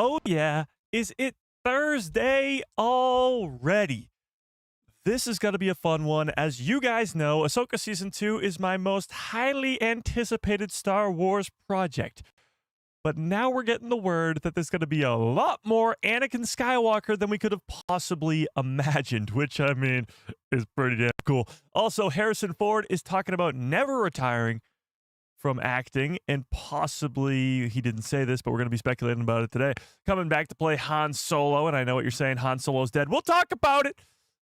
Oh, yeah. Is it Thursday already? This is going to be a fun one. As you guys know, Ahsoka Season 2 is my most highly anticipated Star Wars project. But now we're getting the word that there's going to be a lot more Anakin Skywalker than we could have possibly imagined, which, I mean, is pretty damn cool. Also, Harrison Ford is talking about never retiring from acting, and possibly, he didn't say this, but we're going to be speculating about it today, coming back to play Han Solo. And I know what you're saying, Han Solo's dead. We'll talk about it.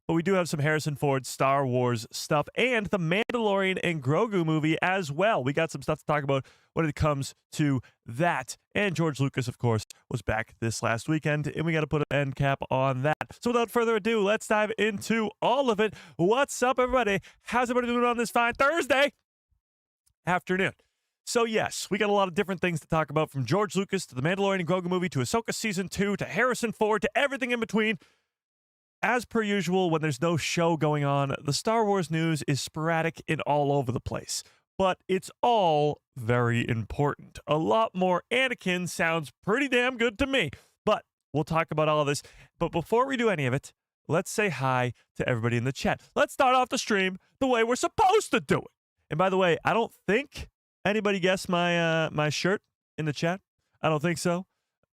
But we do have some Harrison Ford Star Wars stuff and the Mandalorian and Grogu movie as well. We got some stuff to talk about when it comes to that. And George Lucas, of course, was back this last weekend, and we got to put an end cap on that. So without further ado, let's dive into all of it. What's up, everybody? How's everybody doing on this fine Thursday afternoon? So yes, we got a lot of different things to talk about, from George Lucas to the Mandalorian and Grogu movie to Ahsoka Season 2 to Harrison Ford to everything in between. As per usual, when there's no show going on, the Star Wars news is sporadic and all over the place. But it's all very important. A lot more Anakin sounds pretty damn good to me. But we'll talk about all of this. But before we do any of it, let's say hi to everybody in the chat. Let's start off the stream the way we're supposed to do it. And by the way, I don't think anybody guessed my shirt in the chat. I don't think so.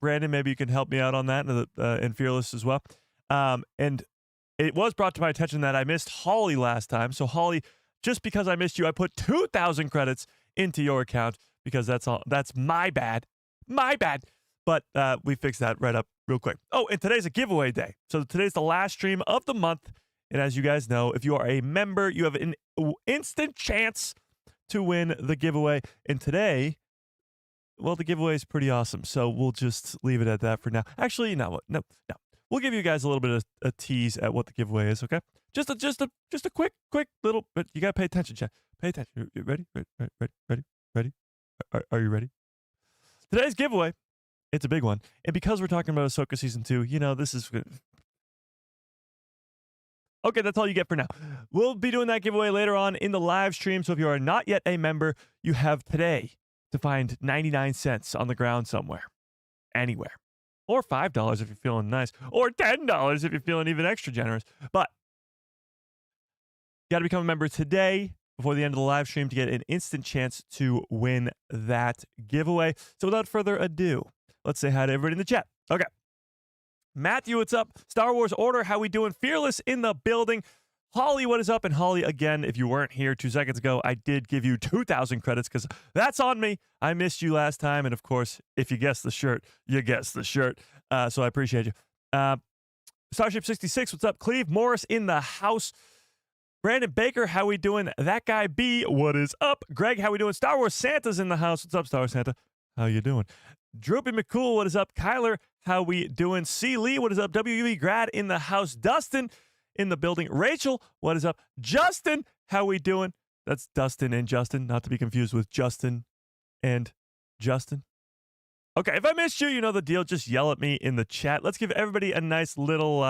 Brandon, maybe you can help me out on that, and Fearless as well. And it was brought to my attention that I missed Holly last time. So Holly, just because I missed you, I put 2,000 credits into your account, because that's my bad. But we fixed that right up real quick. Oh, and today's a giveaway day. So today's the last stream of the month. And as you guys know, if you are a member, you have an instant chance to win the giveaway. And today, well, the giveaway is pretty awesome. So we'll just leave it at that for now. Actually, no. We'll give you guys a little bit of a tease at what the giveaway is, okay? Just a quick little bit. You gotta pay attention, chat. Pay attention. You ready? Ready? Are you ready? Today's giveaway, it's a big one. And because we're talking about Ahsoka Season 2, this is... Okay, that's all you get for now. We'll be doing that giveaway later on in the live stream. So if you are not yet a member, you have today to find 99 cents on the ground somewhere. Anywhere. Or $5 if you're feeling nice. Or $10 if you're feeling even extra generous. But you got to become a member today before the end of the live stream to get an instant chance to win that giveaway. So without further ado, let's say hi to everybody in the chat. Okay. Matthew, what's up? Star Wars Order, how we doing? Fearless in the building. Holly, what is up? And Holly, again, if you weren't here 2 seconds ago, I did give you 2,000 credits because that's on me. I missed you last time. And of course, if you guessed the shirt, you guessed the shirt. So I appreciate you. Starship 66, what's up? Cleve Morris in the house. Brandon Baker, how we doing? That guy B, what is up? Greg, how we doing? Star Wars Santa's in the house. What's up, Star Wars Santa? How you doing? Droopy McCool, what is up? Kyler, how we doing? C. Lee, what is up? WUE grad in the house. Dustin in the building. Rachel, what is up? Justin, how we doing? That's Dustin and Justin, not to be confused with Justin and Justin. Okay, if I missed you, you know the deal. Just yell at me in the chat. Let's give everybody a nice little...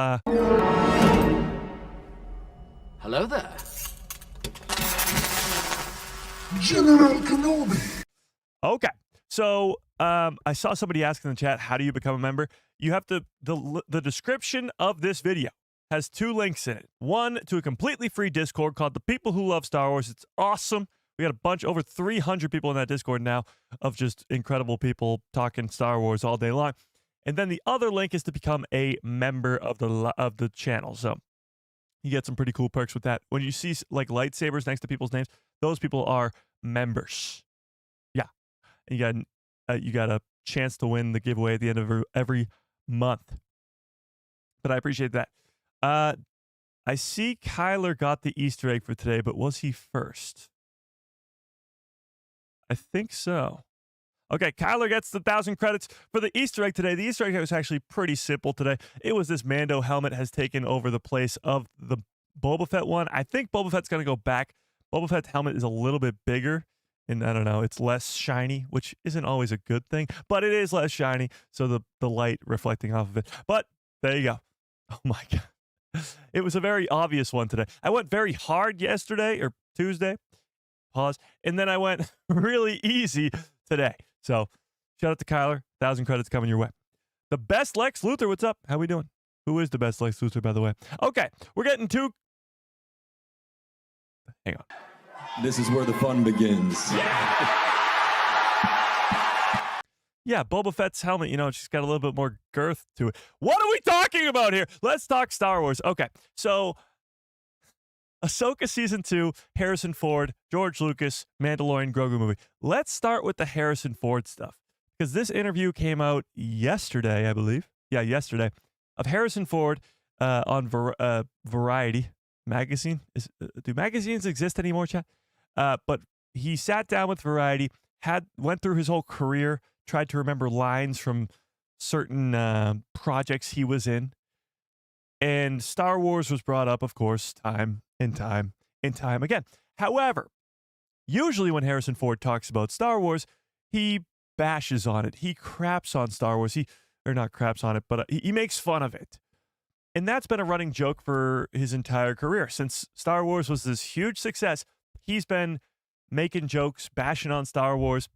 Hello there. General Kenobi. Okay, so I saw somebody ask in the chat, how do you become a member? You have to... The description of this video has 2 links in it. One to a completely free Discord called The People Who Love Star Wars. It's awesome. We got a bunch, over 300 people in that Discord now, of just incredible people talking Star Wars all day long. And then the other link is to become a member of the channel. So you get some pretty cool perks with that. When you see like lightsabers next to people's names, those people are members. Yeah, and you got a chance to win the giveaway at the end of every month. But I appreciate that. I see Kyler got the Easter egg for today, but was he first? I think so. Okay, Kyler gets the 1,000 credits for the Easter egg today. The Easter egg was actually pretty simple today. It was this Mando helmet has taken over the place of the Boba Fett one. I think Boba Fett's going to go back. Boba Fett's helmet is a little bit bigger, and I don't know, it's less shiny, which isn't always a good thing, but it is less shiny, so the light reflecting off of it. But there you go. Oh my God. It was a very obvious one today. I went very hard yesterday, or Tuesday, pause, and then I went really easy today. So shout out to Kyler, 1,000 credits coming your way. The best Lex Luthor. What's up? How we doing? Who is the best Lex Luthor, by the way? Okay, we're getting to... Hang on. This is where the fun begins. Yeah, Boba Fett's helmet, she's got a little bit more girth to it. What are we talking about here? Let's talk Star Wars. Okay, so Ahsoka Season 2, Harrison Ford, George Lucas, Mandalorian, Grogu movie. Let's start with the Harrison Ford stuff, because this interview came out yesterday, I believe. Yeah, yesterday, of Harrison Ford on Variety magazine. Do magazines exist anymore, chat? But he sat down with Variety, went through his whole career, tried to remember lines from certain projects he was in. And Star Wars was brought up, of course, time and time again. However, usually when Harrison Ford talks about Star Wars, he bashes on it. He craps on Star Wars. Or not craps on it, but he makes fun of it. And that's been a running joke for his entire career. Since Star Wars was this huge success, he's been making jokes, bashing on Star Wars.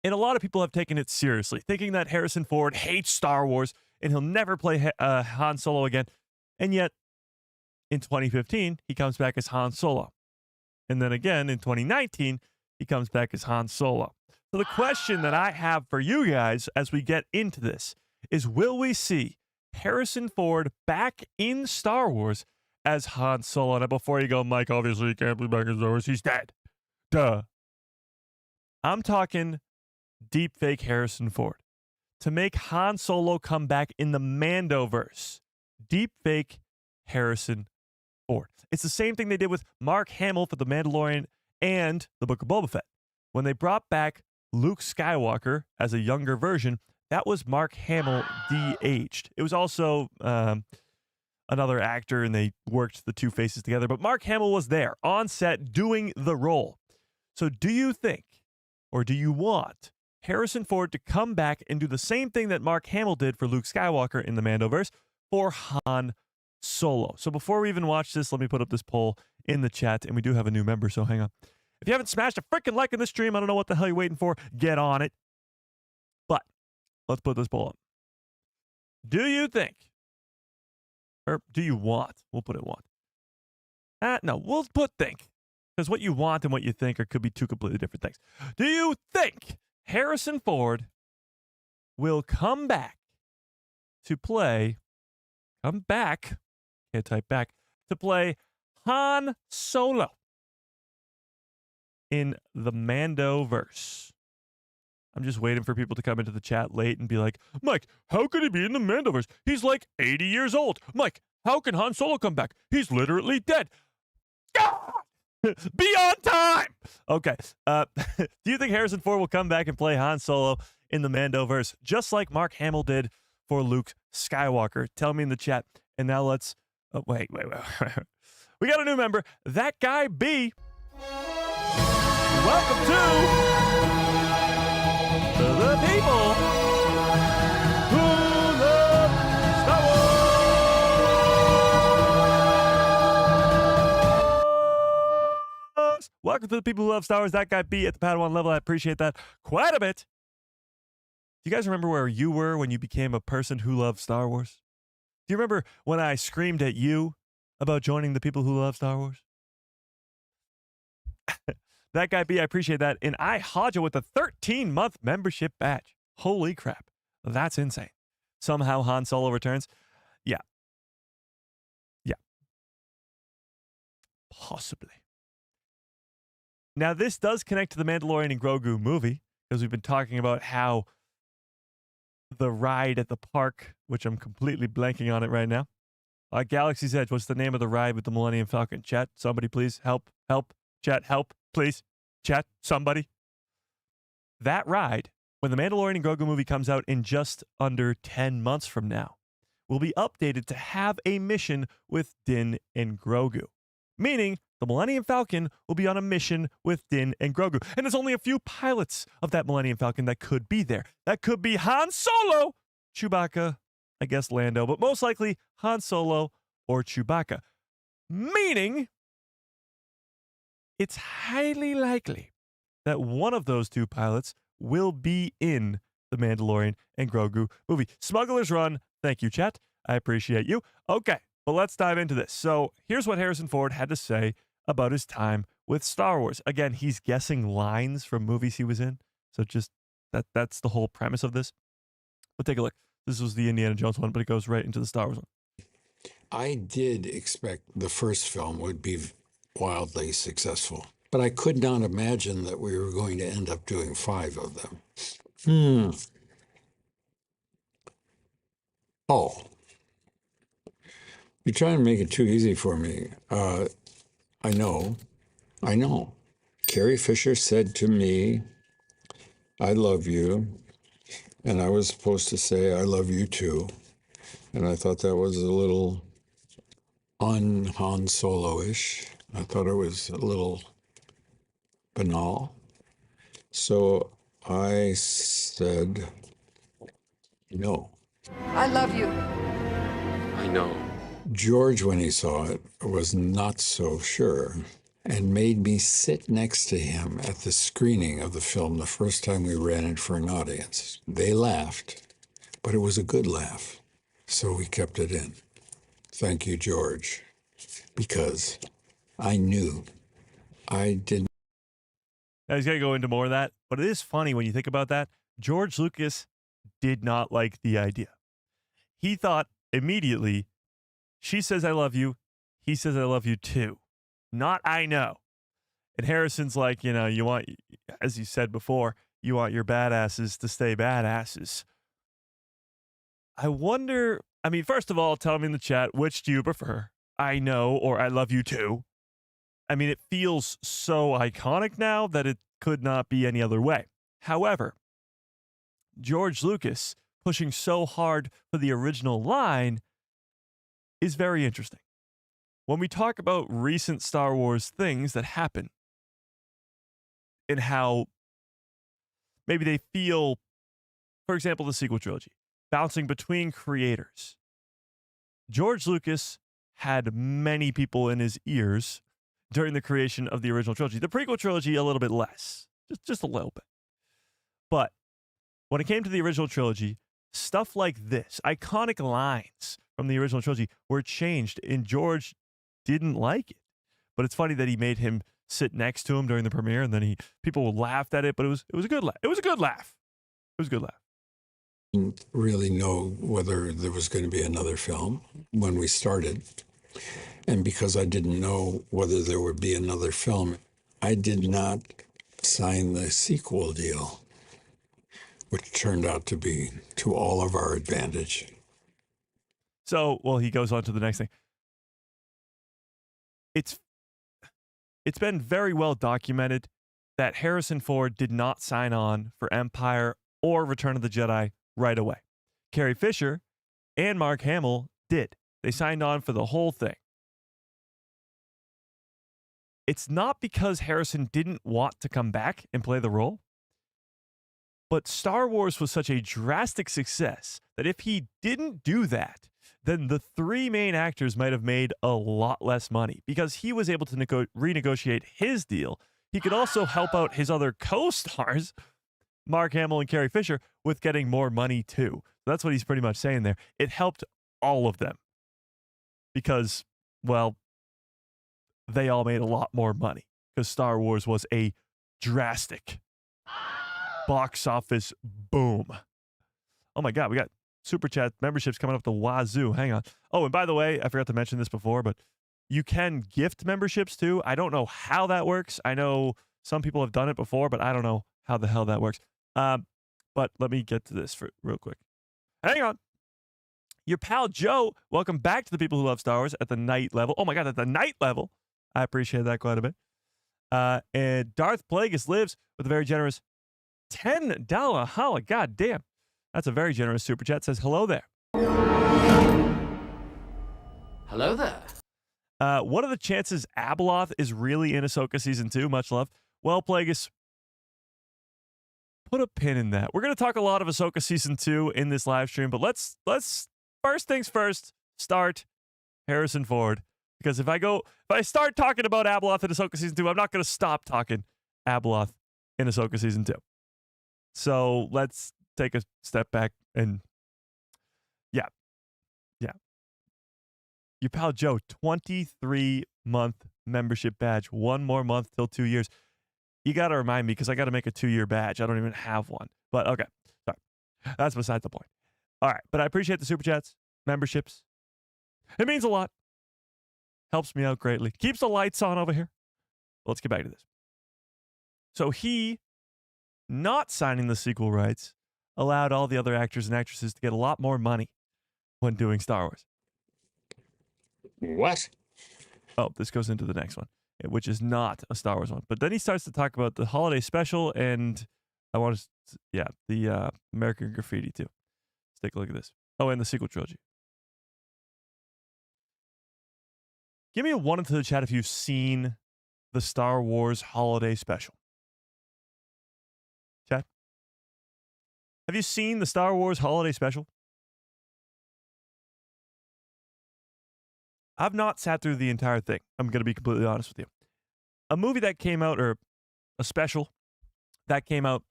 And a lot of people have taken it seriously, thinking that Harrison Ford hates Star Wars and he'll never play Han Solo again. And yet, in 2015, he comes back as Han Solo. And then again, in 2019, he comes back as Han Solo. So the question that I have for you guys as we get into this is, will we see Harrison Ford back in Star Wars as Han Solo? Now, before you go, Mike, obviously he can't be back in Star Wars. He's dead. Duh. I'm talking deepfake Harrison Ford to make Han Solo come back in the Mandoverse. Deepfake Harrison Ford. It's the same thing they did with Mark Hamill for The Mandalorian and The Book of Boba Fett. When they brought back Luke Skywalker as a younger version, that was Mark Hamill de-aged. It was also another actor, and they worked the two faces together. But Mark Hamill was there on set doing the role. So do you think, or do you want Harrison Ford to come back and do the same thing that Mark Hamill did for Luke Skywalker in the Mandoverse for Han Solo? So before we even watch this, let me put up this poll in the chat, and we do have a new member, so hang on. If you haven't smashed a freaking like in this stream, I don't know what the hell you're waiting for. Get on it. But let's put this poll up. Do you think, or do you want? We'll put it want. No, we'll put think, because what you want and what you think could be two completely different things. Do you think Harrison Ford will come back to play, can't type back, to play Han Solo in the Mandoverse? I'm just waiting for people to come into the chat late and be like, Mike, how could he be in the Mandoverse? He's like 80 years old. Mike, how can Han Solo come back? He's literally dead. Be on time. Okay. Do you think Harrison Ford will come back and play Han Solo in the Mandoverse, just like Mark Hamill did for Luke Skywalker? Tell me in the chat. And now let's... wait. We got a new member. That guy B. Welcome to the people who love Star Wars. Welcome to the people who love Star Wars. That guy B at the Padawan level. I appreciate that quite a bit. Do you guys remember where you were when you became a person who loved Star Wars? Do you remember when I screamed at you about joining the people who love Star Wars? That guy B, I appreciate that. And I Haja with a 13-month membership badge. Holy crap. That's insane. Somehow Han Solo returns. Yeah. Possibly. Now, this does connect to the Mandalorian and Grogu movie, because we've been talking about how the ride at the park, which I'm completely blanking on it right now. Galaxy's Edge, what's the name of the ride with the Millennium Falcon? Chat, somebody please. Help. Chat, help, please. Chat, somebody. That ride, when the Mandalorian and Grogu movie comes out in just under 10 months from now, will be updated to have a mission with Din and Grogu. Meaning, the Millennium Falcon will be on a mission with Din and Grogu. And there's only a few pilots of that Millennium Falcon that could be there. That could be Han Solo, Chewbacca, I guess Lando, but most likely Han Solo or Chewbacca. Meaning, it's highly likely that one of those two pilots will be in The Mandalorian and Grogu movie. Smuggler's Run. Thank you, chat. I appreciate you. Okay, but let's dive into this. So here's what Harrison Ford had to say about his time with Star Wars. Again, he's guessing lines from movies he was in. So just that's the whole premise of this. But take a look. This was the Indiana Jones one, but it goes right into the Star Wars one. I did expect the first film would be wildly successful, but I could not imagine that we were going to end up doing 5 of them. Oh, you're trying to make it too easy for me. I know. Carrie Fisher said to me, I love you. And I was supposed to say, I love you too. And I thought that was a little un-Han Solo-ish. I thought it was a little banal. So I said, no. I love you. I know. George, when he saw it, was not so sure and made me sit next to him at the screening of the film the first time we ran it for an audience. They laughed, but it was a good laugh, so we kept it in. Thank you, George, because I knew I didn't. Now he's going to go into more of that, but it is funny when you think about that. George Lucas did not like the idea. He thought immediately, she says I love you, he says I love you too. Not I know. And Harrison's like, you know, you want, as you said before, you want your badasses to stay badasses. I wonder, I mean, first of all, tell me in the chat, which do you prefer? I know or I love you too? I mean, it feels so iconic now that it could not be any other way. However, George Lucas pushing so hard for the original line is very interesting. When we talk about recent Star Wars things that happen and how maybe they feel, for example, the sequel trilogy, bouncing between creators. George Lucas had many people in his ears during the creation of the original trilogy. The prequel trilogy, a little bit less, just a little bit. But when it came to the original trilogy, stuff like this, iconic lines from the original trilogy were changed, and George didn't like it. But it's funny that he made him sit next to him during the premiere, and then people laughed at it, but it was a good laugh. It was a good laugh. It was a good laugh. Didn't really know whether there was going to be another film when we started. And because I didn't know whether there would be another film, I did not sign the sequel deal, which turned out to be to all of our advantage. So, well, he goes on to the next thing. It's been very well documented that Harrison Ford did not sign on for Empire or Return of the Jedi right away. Carrie Fisher and Mark Hamill did. They signed on for the whole thing. It's not because Harrison didn't want to come back and play the role, but Star Wars was such a drastic success that if he didn't do that, then the 3 main actors might have made a lot less money because he was able to renegotiate his deal. He could also help out his other co-stars, Mark Hamill and Carrie Fisher, with getting more money too. That's what he's pretty much saying there. It helped all of them because, well, they all made a lot more money because Star Wars was a drastic box office boom. Oh my God, we got Super Chat memberships coming up the wazoo. Hang on. Oh, and by the way, I forgot to mention this before, but you can gift memberships too. I don't know how that works. I know some people have done it before, but I don't know how the hell that works. But let me get to this real quick. Hang on. Your pal Joe, welcome back to the People Who Love Star Wars at the night level. Oh my God, at the night level. I appreciate that quite a bit. And Darth Plagueis lives with a very generous $10 holla. God damn. That's a very generous super chat. Says hello there. Hello there. What are the chances Abeloth is really in Ahsoka Season 2? Much love. Well, Plagueis, put a pin in that. We're going to talk a lot of Ahsoka Season 2 in this live stream, but let's first things first, start Harrison Ford. Because if I start talking about Abeloth in Ahsoka Season 2, I'm not going to stop talking Abeloth in Ahsoka Season 2. So let's take a step back and yeah. Your pal Joe, 23-month membership badge. One more month till 2 years. You got to remind me because I got to make a 2-year badge. I don't even have one. But okay. Sorry. That's beside the point. All right. But I appreciate the super chats, memberships. It means a lot. Helps me out greatly. Keeps the lights on over here. Let's get back to this. So he, not signing the sequel rights, allowed all the other actors and actresses to get a lot more money when doing Star Wars. What? Oh, this goes into the next one, which is not a Star Wars one. But then he starts to talk about the holiday special and the American Graffiti too. Let's take a look at this. Oh, and the sequel trilogy. Give me a 1 into the chat if you've seen the Star Wars holiday special. Chat? Have you seen the Star Wars holiday special? I've not sat through the entire thing. I'm going to be completely honest with you. A movie that came out, or a special that came out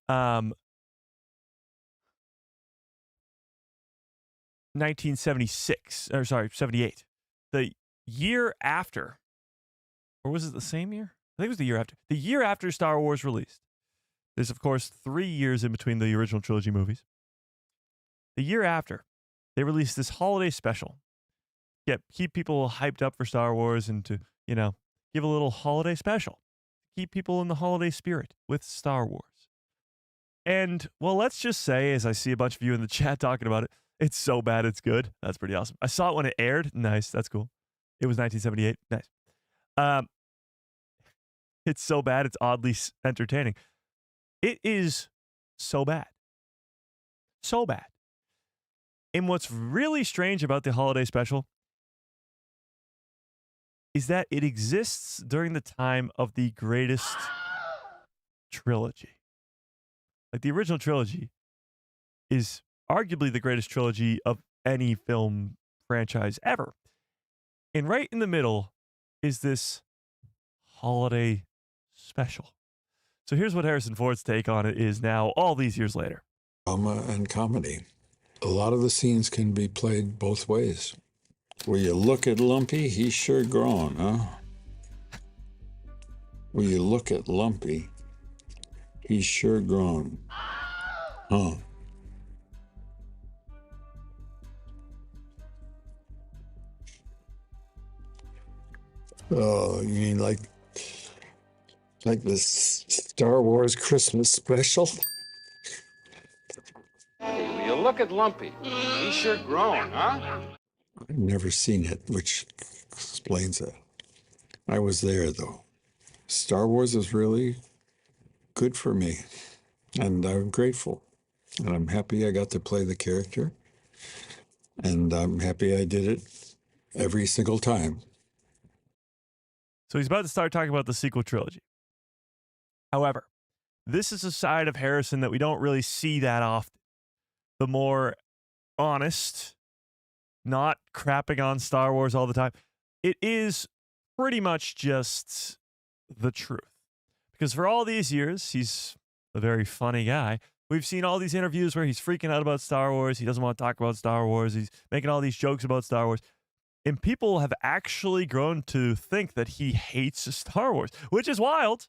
1976, or sorry, 78. The year after, or was it the same year? I think it was the year after. The year after Star Wars released. There's, of course, 3 years in between the original trilogy movies. The year after, they released this holiday special. Yeah, keep people hyped up for Star Wars and to, give a little holiday special. Keep people in the holiday spirit with Star Wars. And, well, let's just say, as I see a bunch of you in the chat talking about it, it's so bad it's good. That's pretty awesome. I saw it when it aired. Nice. That's cool. It was 1978. Nice. It's so bad it's oddly entertaining. It is so bad. So bad. And what's really strange about the holiday special is that it exists during the time of the greatest trilogy. Like, the original trilogy is arguably the greatest trilogy of any film franchise ever. And right in the middle is this holiday special. So here's what Harrison Ford's take on it is now, all these years later. Drama and comedy. A lot of the scenes can be played both ways. Will you look at Lumpy? He's sure grown, huh? Will you look at Lumpy? He's sure grown. Huh? Oh, you mean like this Star Wars Christmas special? Hey, will you look at Lumpy? He's sure grown, huh? I've never seen it, which explains that. I was there, though. Star Wars is really good for me, and I'm grateful. And I'm happy I got to play the character, and I'm happy I did it every single time. So he's about to start talking about the sequel trilogy. However, this is a side of Harrison that we don't really see that often. The more honest, not crapping on Star Wars all the time. It is pretty much just the truth. Because for all these years, he's a very funny guy. We've seen all these interviews where he's freaking out about Star Wars. He doesn't want to talk about Star Wars. He's making all these jokes about Star Wars. And people have actually grown to think that he hates Star Wars, which is wild.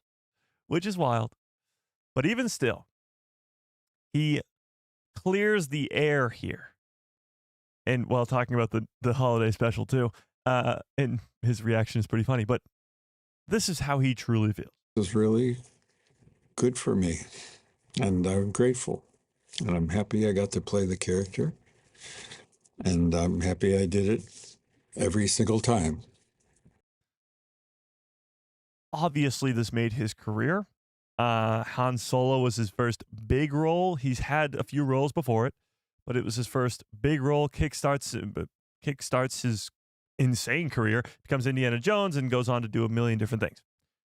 But even still, he clears the air here. And while talking about the holiday special too, and his reaction is pretty funny, but this is how he truly feels. It was really good for me, and I'm grateful. And I'm happy I got to play the character, and I'm happy I did it every single time. Obviously, this made his career. Han Solo was his first big role. He's had a few roles before it, but it was his first big role. Kickstarts his insane career, becomes Indiana Jones, and goes on to do a million different things.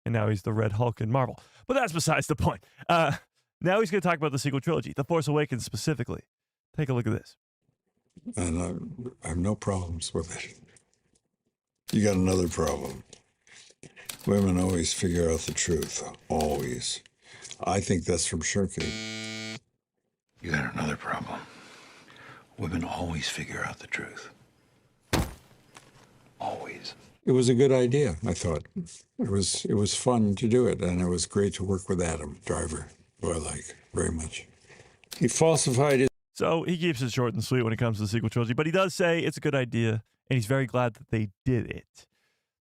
And now he's the Red Hulk in Marvel. But that's besides the point. Now he's going to talk about the sequel trilogy, The Force Awakens specifically. Take a look at this. And I have no problems with it. You got another problem. Women always figure out the truth. Always. I think that's from shirking. You got another problem. Women always figure out the truth. Always. It was a good idea, I thought. It was fun to do it, and it was great to work with Adam Driver, who I like very much. He falsified his... So he keeps it short and sweet when it comes to the sequel trilogy, but he does say it's a good idea, and he's very glad that they did it.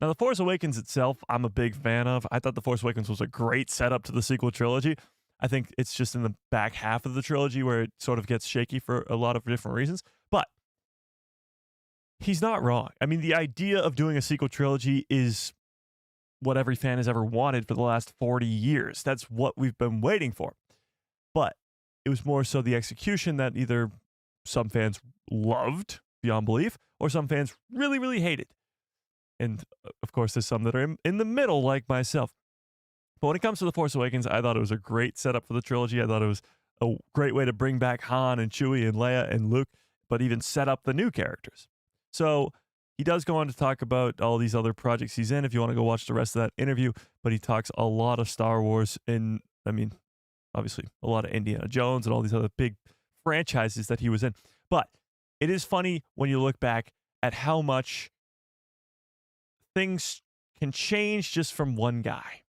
Now, The Force Awakens itself, I'm a big fan of. I thought The Force Awakens was a great setup to the sequel trilogy. I think it's just in the back half of the trilogy where it sort of gets shaky for a lot of different reasons. But he's not wrong. I mean, the idea of doing a sequel trilogy is what every fan has ever wanted for the last 40 years. That's what we've been waiting for. But it was more so the execution that either some fans loved beyond belief or some fans really, really hated. And, of course, there's some that are in the middle, like myself. But when it comes to The Force Awakens, I thought it was a great setup for the trilogy. I thought it was a great way to bring back Han and Chewie and Leia and Luke, but even set up the new characters. So he does go on to talk about all these other projects he's in if you want to go watch the rest of that interview, but he talks a lot of Star Wars and, I mean, obviously a lot of Indiana Jones and all these other big franchises that he was in. But it is funny when you look back at how much things can change just from one guy.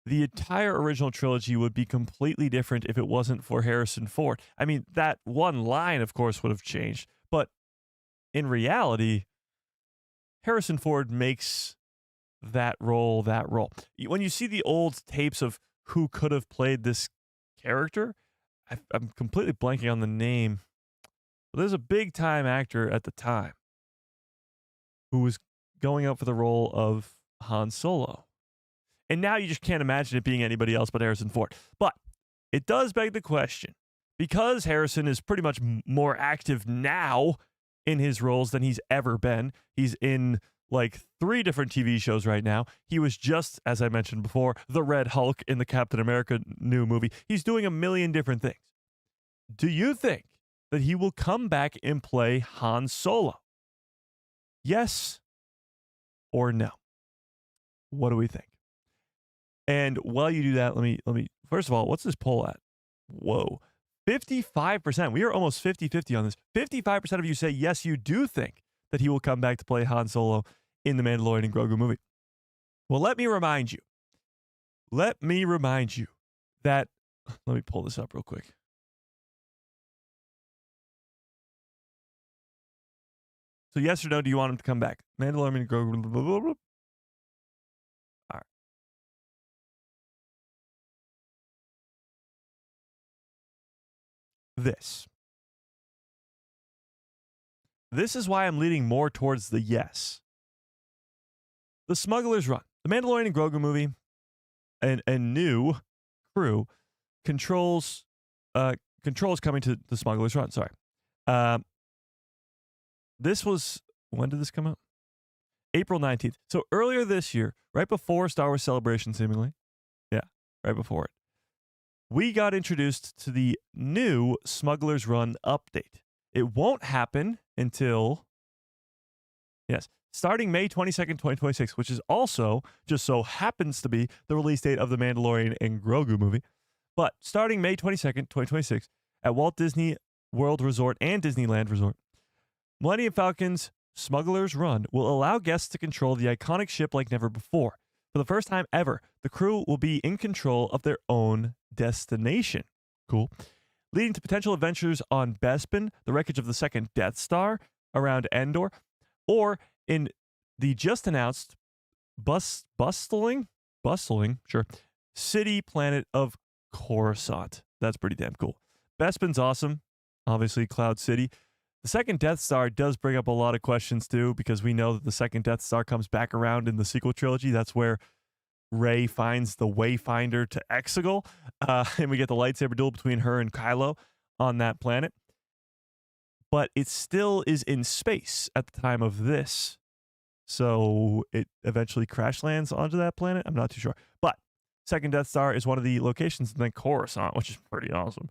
The entire original trilogy would be completely different if it wasn't for Harrison Ford. I mean, that one line, of course, would have changed, but in reality, Harrison Ford makes that role that role. When you see the old tapes of who could have played this character, I'm completely blanking on the name. But there's a big-time actor at the time who was going out for the role of Han Solo. And now you just can't imagine it being anybody else but Harrison Ford. But it does beg the question, because Harrison is pretty much more active now in his roles than he's ever been. He's in like 3 different TV shows right now. He was just, as I mentioned before, the Red Hulk in the Captain America new movie. He's doing a million different things. Do you think that he will come back and play Han Solo? Yes or no? What do we think? And while you do that, let me first of all, what's this poll at? Whoa. 55%. We are almost 50-50 on this. 55% of you say yes, you do think that he will come back to play Han Solo in the Mandalorian and Grogu movie. Well, let me remind you that, let me pull this up real quick. So yes or no, do you want him to come back? Mandalorian and Grogu. Blah, blah, blah, blah. All right. This is why I'm leaning more towards the yes. The Smuggler's Run. The Mandalorian and Grogu movie and new crew controls coming to the Smuggler's Run. Sorry. This was, when did this come out? April 19th. So earlier this year, right before Star Wars Celebration, seemingly. Yeah, right before it. We got introduced to the new Smuggler's Run update. It won't happen until, yes, starting May 22nd, 2026, which is also, just so happens to be, the release date of the Mandalorian and Grogu movie. But starting May 22nd, 2026, at Walt Disney World Resort and Disneyland Resort, Millennium Falcon's Smuggler's Run will allow guests to control the iconic ship like never before. For the first time ever, the crew will be in control of their own destination. Cool. Leading to potential adventures on Bespin, the wreckage of the second Death Star, around Endor, or in the just announced bustling, sure, city planet of Coruscant. That's pretty damn cool. Bespin's awesome. Obviously, Cloud City. The second Death Star does bring up a lot of questions, too, because we know that the second Death Star comes back around in the sequel trilogy. That's where Rey finds the Wayfinder to Exegol, and we get the lightsaber duel between her and Kylo on that planet. But it still is in space at the time of this. So it eventually crash lands onto that planet. I'm not too sure. But second Death Star is one of the locations in Coruscant, which is pretty awesome.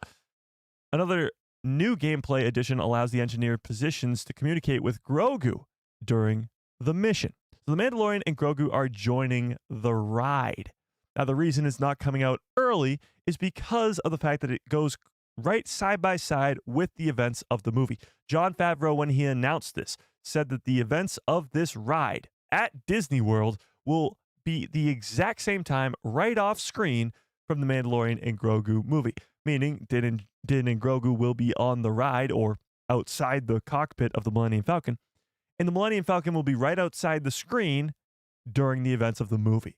Another new gameplay addition allows the engineer positions to communicate with Grogu during the mission. So the Mandalorian and Grogu are joining the ride. Now, the reason it's not coming out early is because of the fact that it goes right side by side with the events of the movie. Jon Favreau, when he announced this, said that the events of this ride at Disney World will be the exact same time right off screen from the Mandalorian and Grogu movie, meaning Din and Grogu will be on the ride or outside the cockpit of the Millennium Falcon, and the Millennium Falcon will be right outside the screen during the events of the movie.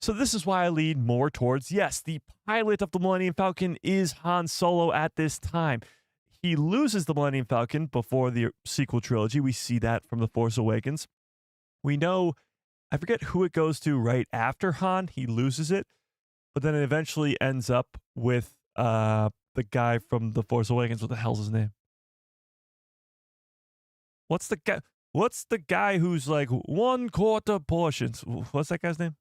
So this is why I lead more towards, yes, the pilot of the Millennium Falcon is Han Solo at this time. He loses the Millennium Falcon before the sequel trilogy. We see that from The Force Awakens. We know, I forget who it goes to right after Han. He loses it, but then it eventually ends up with the guy from The Force Awakens. What the hell's his name? What's the guy who's like 1/4 portions? What's that guy's name?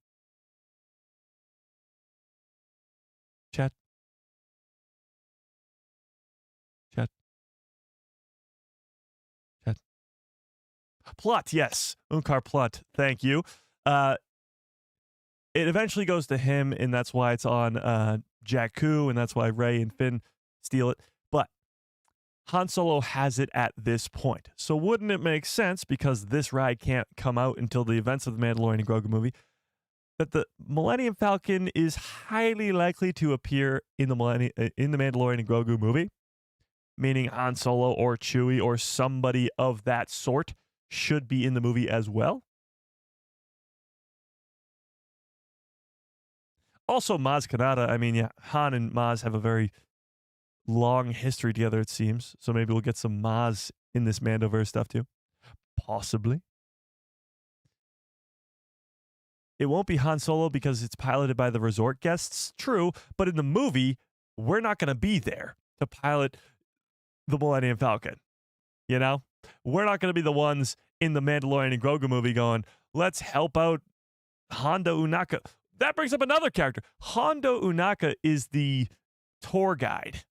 Chat. Plutt, yes. Unkar Plutt, thank you. It eventually goes to him, and that's why it's on Jakku, and that's why Rey and Finn steal it. But Han Solo has it at this point. So wouldn't it make sense, because this ride can't come out until the events of the Mandalorian and Grogu movie, that the Millennium Falcon is highly likely to appear in the Mandalorian and Grogu movie, meaning Han Solo or Chewie or somebody of that sort should be in the movie as well. Also, Maz Kanata. I mean, yeah, Han and Maz have a very long history together, it seems. So maybe we'll get some Maz in this Mandoverse stuff too. Possibly. It won't be Han Solo because it's piloted by the resort guests. True, but in the movie, we're not going to be there to pilot the Millennium Falcon. You know? We're not going to be the ones in the Mandalorian and Grogu movie going, let's help out Hondo Ohnaka. That brings up another character. Hondo Ohnaka is the tour guide,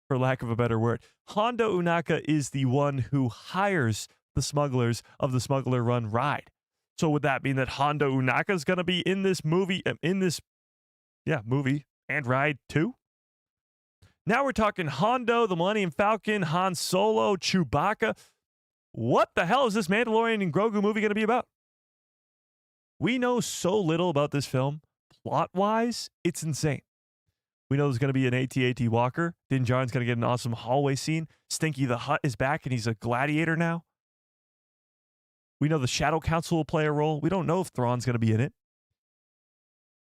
for lack of a better word. Hondo Ohnaka is the one who hires the smugglers of the Smuggler Run ride. So would that mean that Hondo Ohnaka is going to be in this movie, movie and ride too? Now we're talking Hondo, the Millennium Falcon, Han Solo, Chewbacca. What the hell is this Mandalorian and Grogu movie going to be about? We know so little about this film. Plot-wise, it's insane. We know there's going to be an AT-AT Walker. Din Djarin's going to get an awesome hallway scene. Stinky the Hutt is back, and he's a gladiator now. We know the Shadow Council will play a role. We don't know if Thrawn's going to be in it.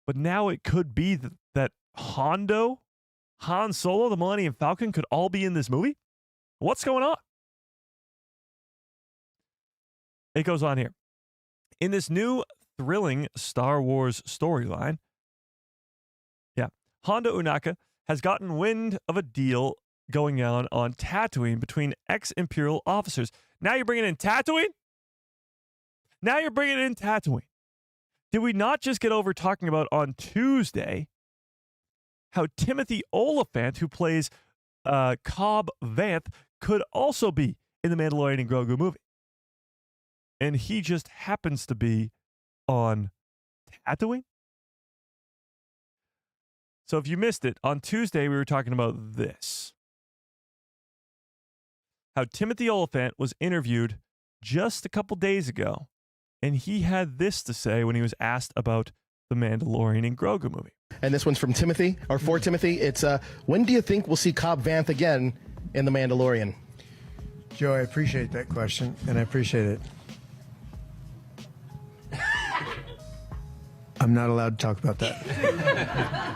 But now it could be that Hondo, Han Solo, the Millennium Falcon could all be in this movie? What's going on? It goes on here. In this new thrilling Star Wars storyline, Hondo Ohnaka has gotten wind of a deal going on Tatooine between ex-Imperial officers. Now you're bringing in Tatooine? Did we not just get over talking about on Tuesday how Timothy Oliphant, who plays Cobb Vanth, could also be in the Mandalorian and Grogu movie? And he just happens to be on Tatooine? So if you missed it, on Tuesday we were talking about this. How Timothy Oliphant was interviewed just a couple days ago, and he had this to say when he was asked about the Mandalorian and Grogu movie. And this one's from Timothy, or for Timothy. It's, when do you think we'll see Cobb Vanth again in The Mandalorian? Joe, I appreciate that question, and I appreciate it. I'm not allowed to talk about that.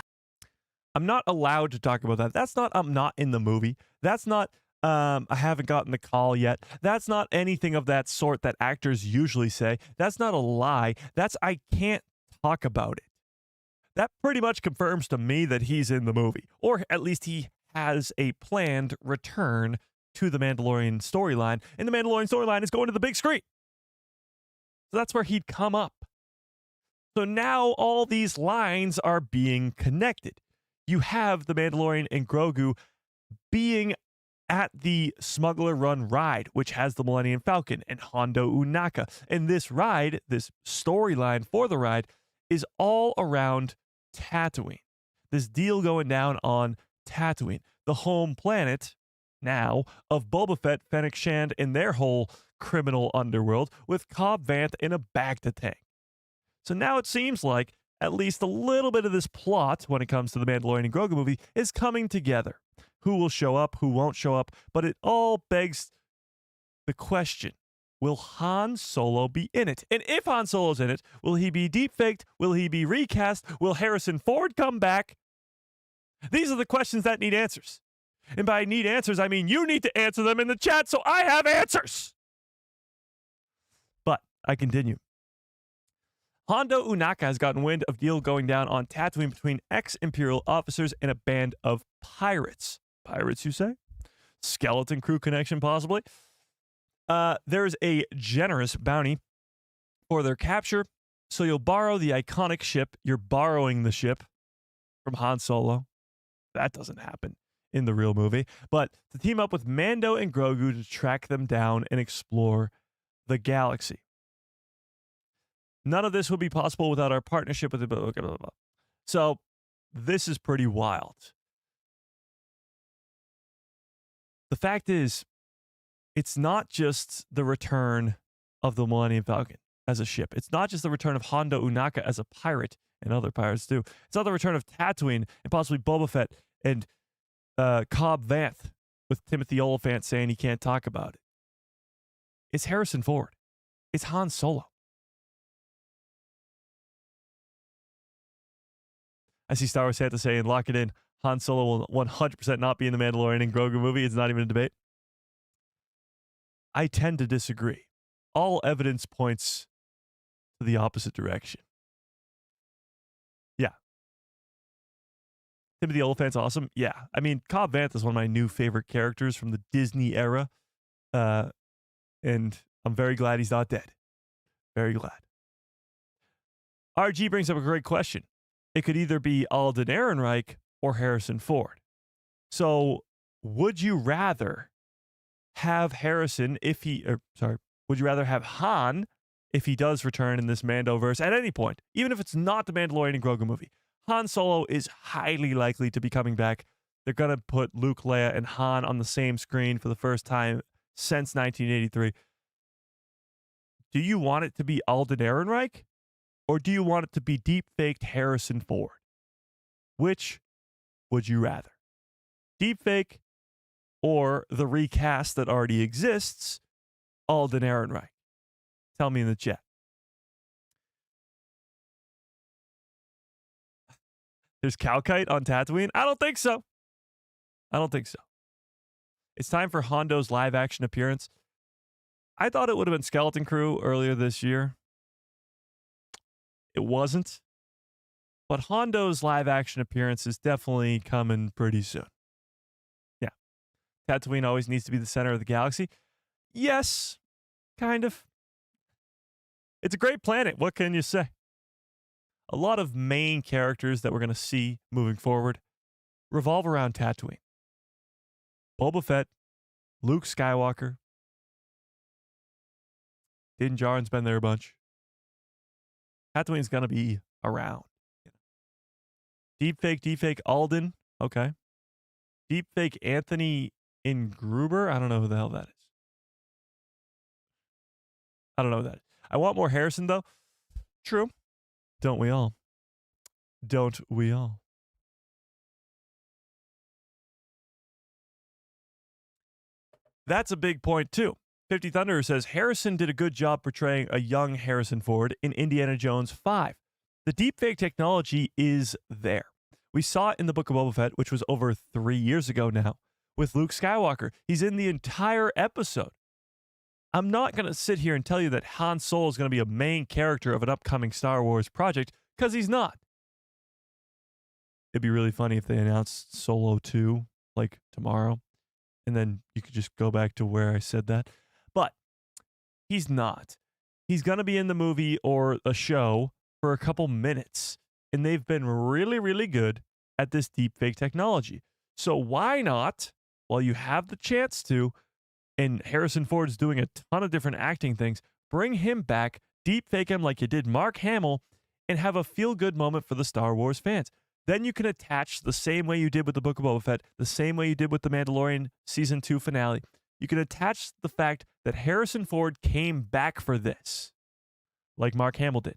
I'm not allowed to talk about that. That's not I'm not in the movie. That's not I haven't gotten the call yet. That's not anything of that sort that actors usually say. That's not a lie. That's I can't talk about it. That pretty much confirms to me that he's in the movie, or at least he has a planned return to the Mandalorian storyline, and the Mandalorian storyline is going to the big screen. So that's where he'd come up. So now all these lines are being connected. You have the Mandalorian and Grogu being at the Smuggler Run ride, which has the Millennium Falcon and Hondo Ohnaka. And this ride, this storyline for the ride, is all around Tatooine. this deal going down on Tatooine, the home planet now of Boba Fett, Fennec Shand, and their whole criminal underworld, with Cobb Vanth in a Bacta tank. So now it seems like at least a little bit of this plot when it comes to the Mandalorian and Grogu movie is coming together. Who will show up, who won't show up, but it all begs the question, will Han Solo be in it? And if Han Solo's in it, will he be deepfaked? Will he be recast? Will Harrison Ford come back? These are the questions that need answers. And by need answers, I mean you need to answer them in the chat so I have answers. But I continue. Hondo Ohnaka has gotten wind of deal going down on Tatooine between ex-Imperial officers and a band of pirates. Pirates, you say? Skeleton crew connection, possibly? There's a generous bounty for their capture, so you'll borrow the iconic ship. You're borrowing the ship from Han Solo. That doesn't happen in the real movie. But to team up with Mando and Grogu to track them down and explore the galaxy. None of this would be possible without our partnership with the blah, blah, blah, blah. So this is pretty wild. The fact is, it's not just the return of the Millennium Falcon as a ship. It's not just the return of Hondo Ohnaka as a pirate, and other pirates too. It's not the return of Tatooine and possibly Boba Fett and Cobb Vanth with Timothy Oliphant saying he can't talk about it. It's Harrison Ford. It's Han Solo. I see Star Wars had to say, and lock it in, Han Solo will 100% not be in the Mandalorian and Grogu movie. It's not even a debate. I tend to disagree. All evidence points to the opposite direction. Yeah. Timothy Oliphant's awesome. Yeah. I mean, Cobb Vanth is one of my new favorite characters from the Disney era. And I'm very glad he's not dead. Very glad. RG brings up a great question. It could either be Alden Ehrenreich or Harrison Ford. So would you rather have Harrison would you rather have Han if he does return in this Mandoverse at any point, even if it's not the Mandalorian and Grogu movie? Han Solo is highly likely to be coming back. They're going to put Luke, Leia, and Han on the same screen for the first time since 1983. Do you want it to be Alden Ehrenreich? Or do you want it to be deep-faked Harrison Ford? Which would you rather? Deepfake or the recast that already exists, Alden Ehrenreich? Tell me in the chat. There's Calkite on Tatooine? I don't think so. I don't think so. It's time for Hondo's live-action appearance. I thought it would have been Skeleton Crew earlier this year. It wasn't. But Hondo's live-action appearance is definitely coming pretty soon. Yeah. Tatooine always needs to be the center of the galaxy. Yes, kind of. It's a great planet. What can you say? A lot of main characters that we're going to see moving forward revolve around Tatooine. Boba Fett, Luke Skywalker. Din Djarin's been there a bunch. Tatooine's going to be around. Deepfake Alden. Okay. Deepfake Anthony Ingruber. I don't know who the hell that is. I don't know who that is. I want more Harrison, though. True. Don't we all? Don't we all? That's a big point, too. 50 Thunder says, Harrison did a good job portraying a young Harrison Ford in Indiana Jones 5. The deepfake technology is there. We saw it in the Book of Boba Fett, which was over 3 years ago now, with Luke Skywalker. He's in the entire episode. I'm not going to sit here and tell you that Han Solo is going to be a main character of an upcoming Star Wars project, because he's not. It'd be really funny if they announced Solo 2, like, tomorrow, and then you could just go back to where I said that. But he's not. He's going to be in the movie or a show for a couple minutes. And they've been really, really good at this deepfake technology. So why not, while you have the chance to, and Harrison Ford is doing a ton of different acting things, bring him back, deepfake him like you did Mark Hamill, and have a feel-good moment for the Star Wars fans. Then you can attach the same way you did with the Book of Boba Fett, the same way you did with the Mandalorian Season 2 finale. You can attach the fact that Harrison Ford came back for this, like Mark Hamill did.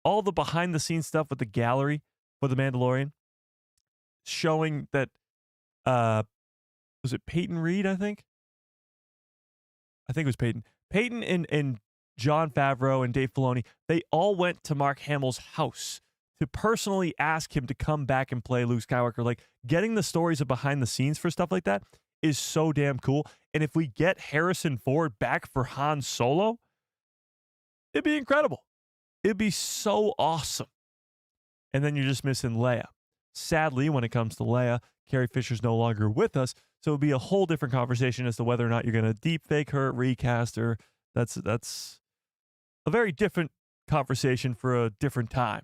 All the behind-the-scenes stuff with the gallery for the Mandalorian, showing that, was it Peyton Reed, I think? I think it was Peyton. Peyton and Jon Favreau and Dave Filoni, they all went to Mark Hamill's house to personally ask him to come back and play Luke Skywalker. Like, getting the stories of behind the scenes for stuff like that is so damn cool. And if we get Harrison Ford back for Han Solo, it'd be incredible. It'd be so awesome. And then you're just missing Leia. Sadly, when it comes to Leia, Carrie Fisher's no longer with us, so it'll be a whole different conversation as to whether or not you're going to deep fake her, recast her. That's a very different conversation for a different time.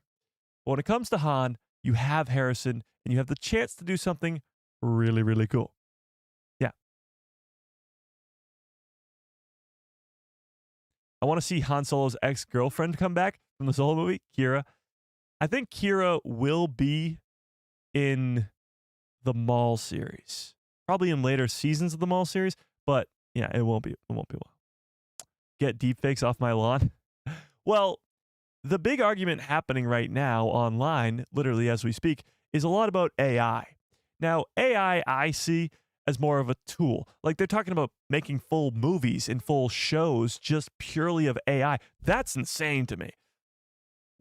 But when it comes to Han, you have Harrison, and you have the chance to do something really, really cool. Yeah. I want to see Han Solo's ex-girlfriend come back from the Solo movie, Kira. I think Kira will be in the Maul series. Probably in later seasons of the Maul series, but yeah, it won't be well. Get deepfakes off my lawn. Well, the big argument happening right now online, literally as we speak, is a lot about AI. Now, AI I see as more of a tool. Like, they're talking about making full movies and full shows just purely of AI. That's insane to me.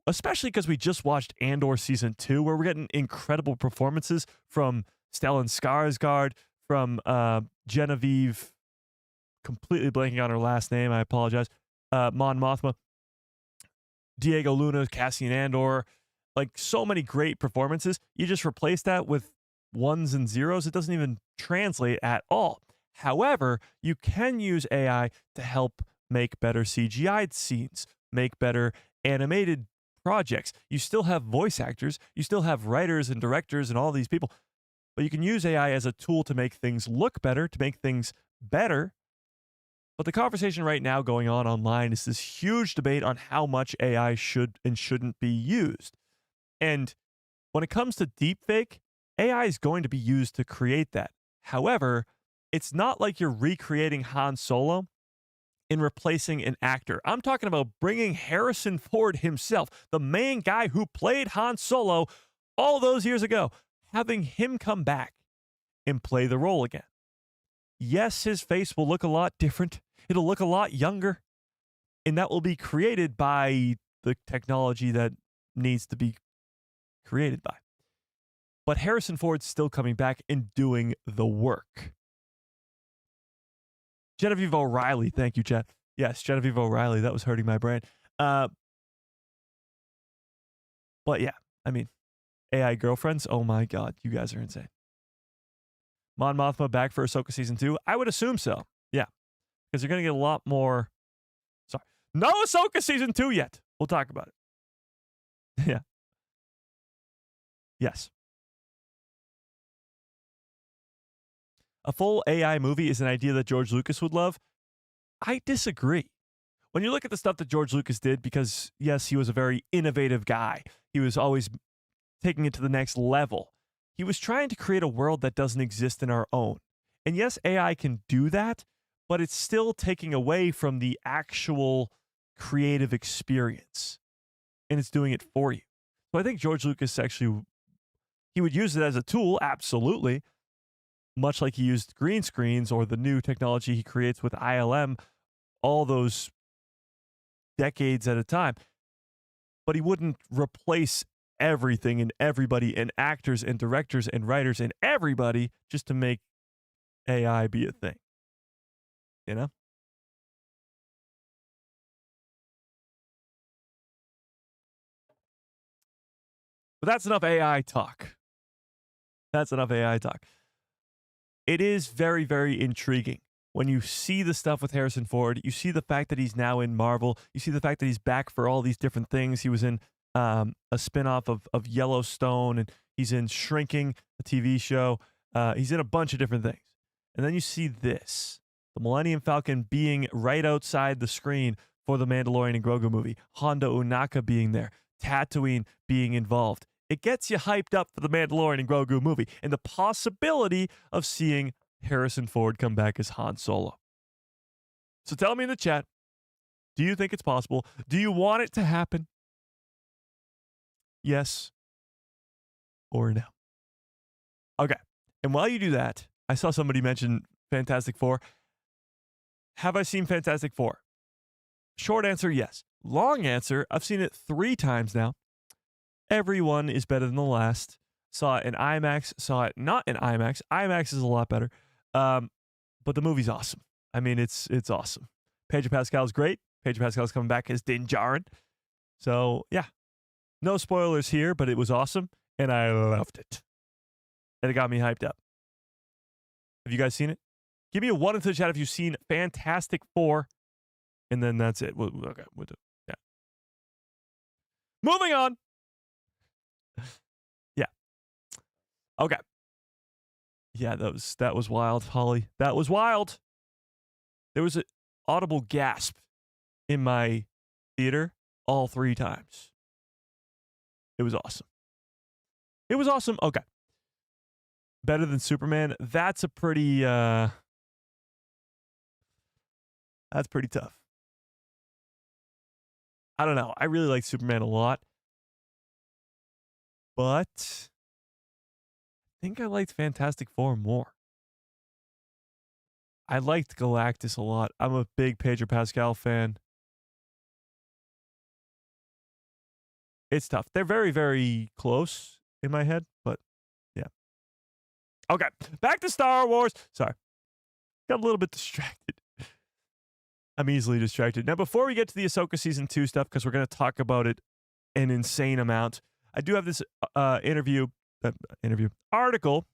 Especially because we just watched Andor Season 2, where we're getting incredible performances from Stellan Skarsgård, from Genevieve, completely blanking on her last name, I apologize, Mon Mothma, Diego Luna, Cassian Andor, like, so many great performances. You just replace that with ones and zeros. It doesn't even translate at all. However, you can use AI to help make better CGI scenes, make better animated projects. You still have voice actors, you still have writers and directors and all these people, but you can use AI as a tool to make things look better, to make things better. But the conversation right now going on online is this huge debate on how much AI should and shouldn't be used. And when it comes to deepfake, AI is going to be used to create that. However, it's not like you're recreating Han Solo in replacing an actor. I'm talking about bringing Harrison Ford himself, the main guy who played Han Solo all those years ago, having him come back and play the role again. Yes, his face will look a lot different. It'll look a lot younger. And that will be created by the technology that needs to be created by. But Harrison Ford's still coming back and doing the work. Genevieve O'Reilly, thank you, Chad. Yes, Genevieve O'Reilly, that was hurting my brain. But yeah, I mean, AI girlfriends, oh my God, you guys are insane. Mon Mothma back for Ahsoka Season 2? I would assume so, yeah. Because you're going to get a lot more... Sorry. No Ahsoka Season 2 yet. We'll talk about it. Yeah. Yes. A full AI movie is an idea that George Lucas would love. I disagree. When you look at the stuff that George Lucas did, because, yes, he was a very innovative guy. He was always taking it to the next level. He was trying to create a world that doesn't exist in our own. And yes, AI can do that, but it's still taking away from the actual creative experience. And it's doing it for you. So I think George Lucas actually, he would use it as a tool, absolutely. Much like he used green screens or the new technology he creates with ILM, all those decades at a time. But he wouldn't replace everything and everybody and actors and directors and writers and everybody just to make AI be a thing. You know? But that's enough AI talk. That's enough AI talk. It is very, very intriguing when you see the stuff with Harrison Ford. You see the fact that he's now in Marvel. You see the fact that he's back for all these different things. He was in a spinoff of Yellowstone, and he's in Shrinking, a TV show. He's in a bunch of different things. And then you see this, the Millennium Falcon being right outside the screen for the Mandalorian and Grogu movie. Hondo Ohnaka being there. Tatooine being involved. It gets you hyped up for the Mandalorian and Grogu movie and the possibility of seeing Harrison Ford come back as Han Solo. So tell me in the chat, do you think it's possible? Do you want it to happen? Yes or no? Okay. And while you do that, I saw somebody mention Fantastic Four. Have I seen Fantastic Four? Short answer, yes. Long answer, I've seen it 3 times now. Every one is better than the last. Saw it in IMAX, saw it not in IMAX. IMAX is a lot better. But the movie's awesome. I mean, it's awesome. Pedro Pascal's great. Pedro Pascal's coming back as Din Djarin. So, yeah. No spoilers here, but it was awesome, and I loved it. And it got me hyped up. Have you guys seen it? Give me a 1 into the chat if you've seen Fantastic Four, and then that's it. Okay, we'll do. Yeah. Moving on. Yeah. Okay. Yeah, that was wild, Holly. That was wild. There was an audible gasp in my theater all 3 times. It was awesome. It was awesome. Okay. Better than Superman. That's a pretty that's pretty tough. I don't know. I really like Superman a lot. But I think I liked Fantastic Four more. I liked Galactus a lot. I'm a big Pedro Pascal fan. It's tough. They're very, very close in my head, but yeah. Okay, back to Star Wars. Sorry. Got a little bit distracted. I'm easily distracted. Now, before we get to the Ahsoka Season 2 stuff, because we're going to talk about it an insane amount, I do have this article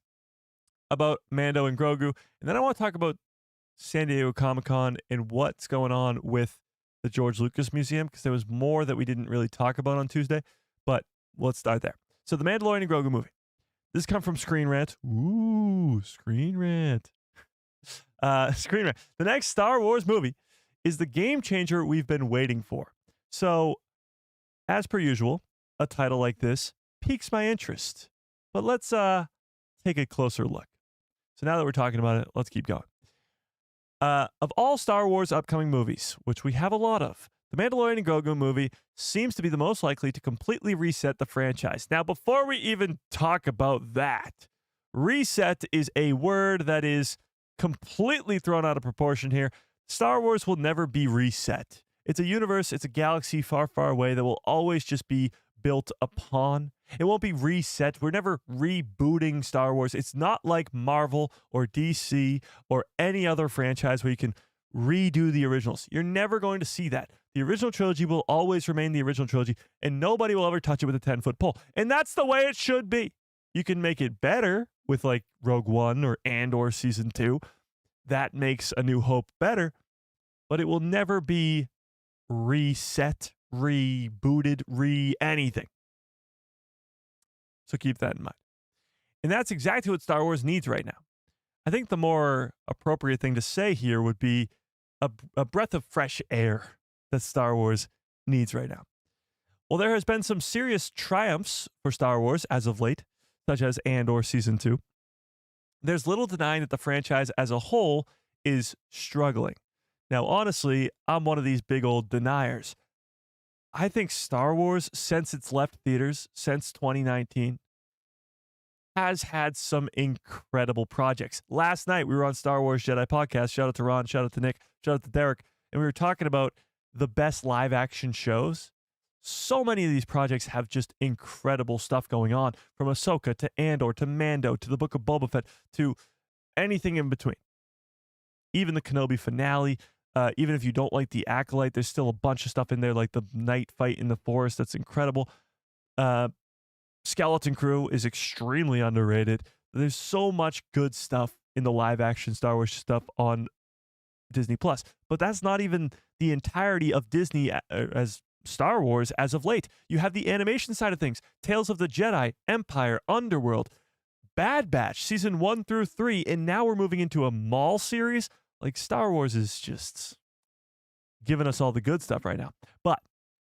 about Mando and Grogu, and then I want to talk about San Diego Comic-Con and what's going on with the George Lucas Museum, because there was more that we didn't really talk about on Tuesday, but let's start there. So the Mandalorian and Grogu movie. This comes from Screen Rant. Ooh, Screen Rant. Screen Rant. The next Star Wars movie is the game changer we've been waiting for. So, as per usual, a title like this piques my interest. But let's take a closer look. So now that we're talking about it, let's keep going. Of all Star Wars upcoming movies, which we have a lot of, the Mandalorian and Grogu movie seems to be the most likely to completely reset the franchise. Now, before we even talk about that, reset is a word that is completely thrown out of proportion here. Star Wars will never be reset. It's a universe, it's a galaxy far, far away that will always just be built upon. It won't be reset. We're never rebooting Star Wars. It's not like Marvel or DC or any other franchise where you can redo the originals. You're never going to see that. The original trilogy will always remain the original trilogy, and nobody will ever touch it with a 10-foot pole. And that's the way it should be. You can make it better with like Rogue One or Andor Season 2. That makes A New Hope better, but it will never be reset, rebooted, anything. So keep that in mind. And that's exactly what Star Wars needs right now. I think the more appropriate thing to say here would be a breath of fresh air that Star Wars needs right now. Well, there has been some serious triumphs for Star Wars as of late, such as Andor Season 2. There's little denying that the franchise as a whole is struggling. Now, honestly, I'm one of these big old deniers. I think Star Wars, since it's left theaters, since 2019, has had some incredible projects. Last night, we were on Star Wars Jedi Podcast. Shout out to Ron, shout out to Nick, shout out to Derek. And we were talking about the best live action shows. So many of these projects have just incredible stuff going on, from Ahsoka to Andor to Mando to the Book of Boba Fett to anything in between. Even the Kenobi finale, even if you don't like the Acolyte, there's still a bunch of stuff in there, like the night fight in the forest that's incredible. Skeleton Crew is extremely underrated. There's so much good stuff in the live action Star Wars stuff on Disney Plus, but that's not even the entirety of Disney as Star Wars as of late. You have the animation side of things: Tales of the Jedi, Empire, Underworld, Bad Batch, season 1 through 3, and now we're moving into a Maul series. Like, Star Wars is just giving us all the good stuff right now. But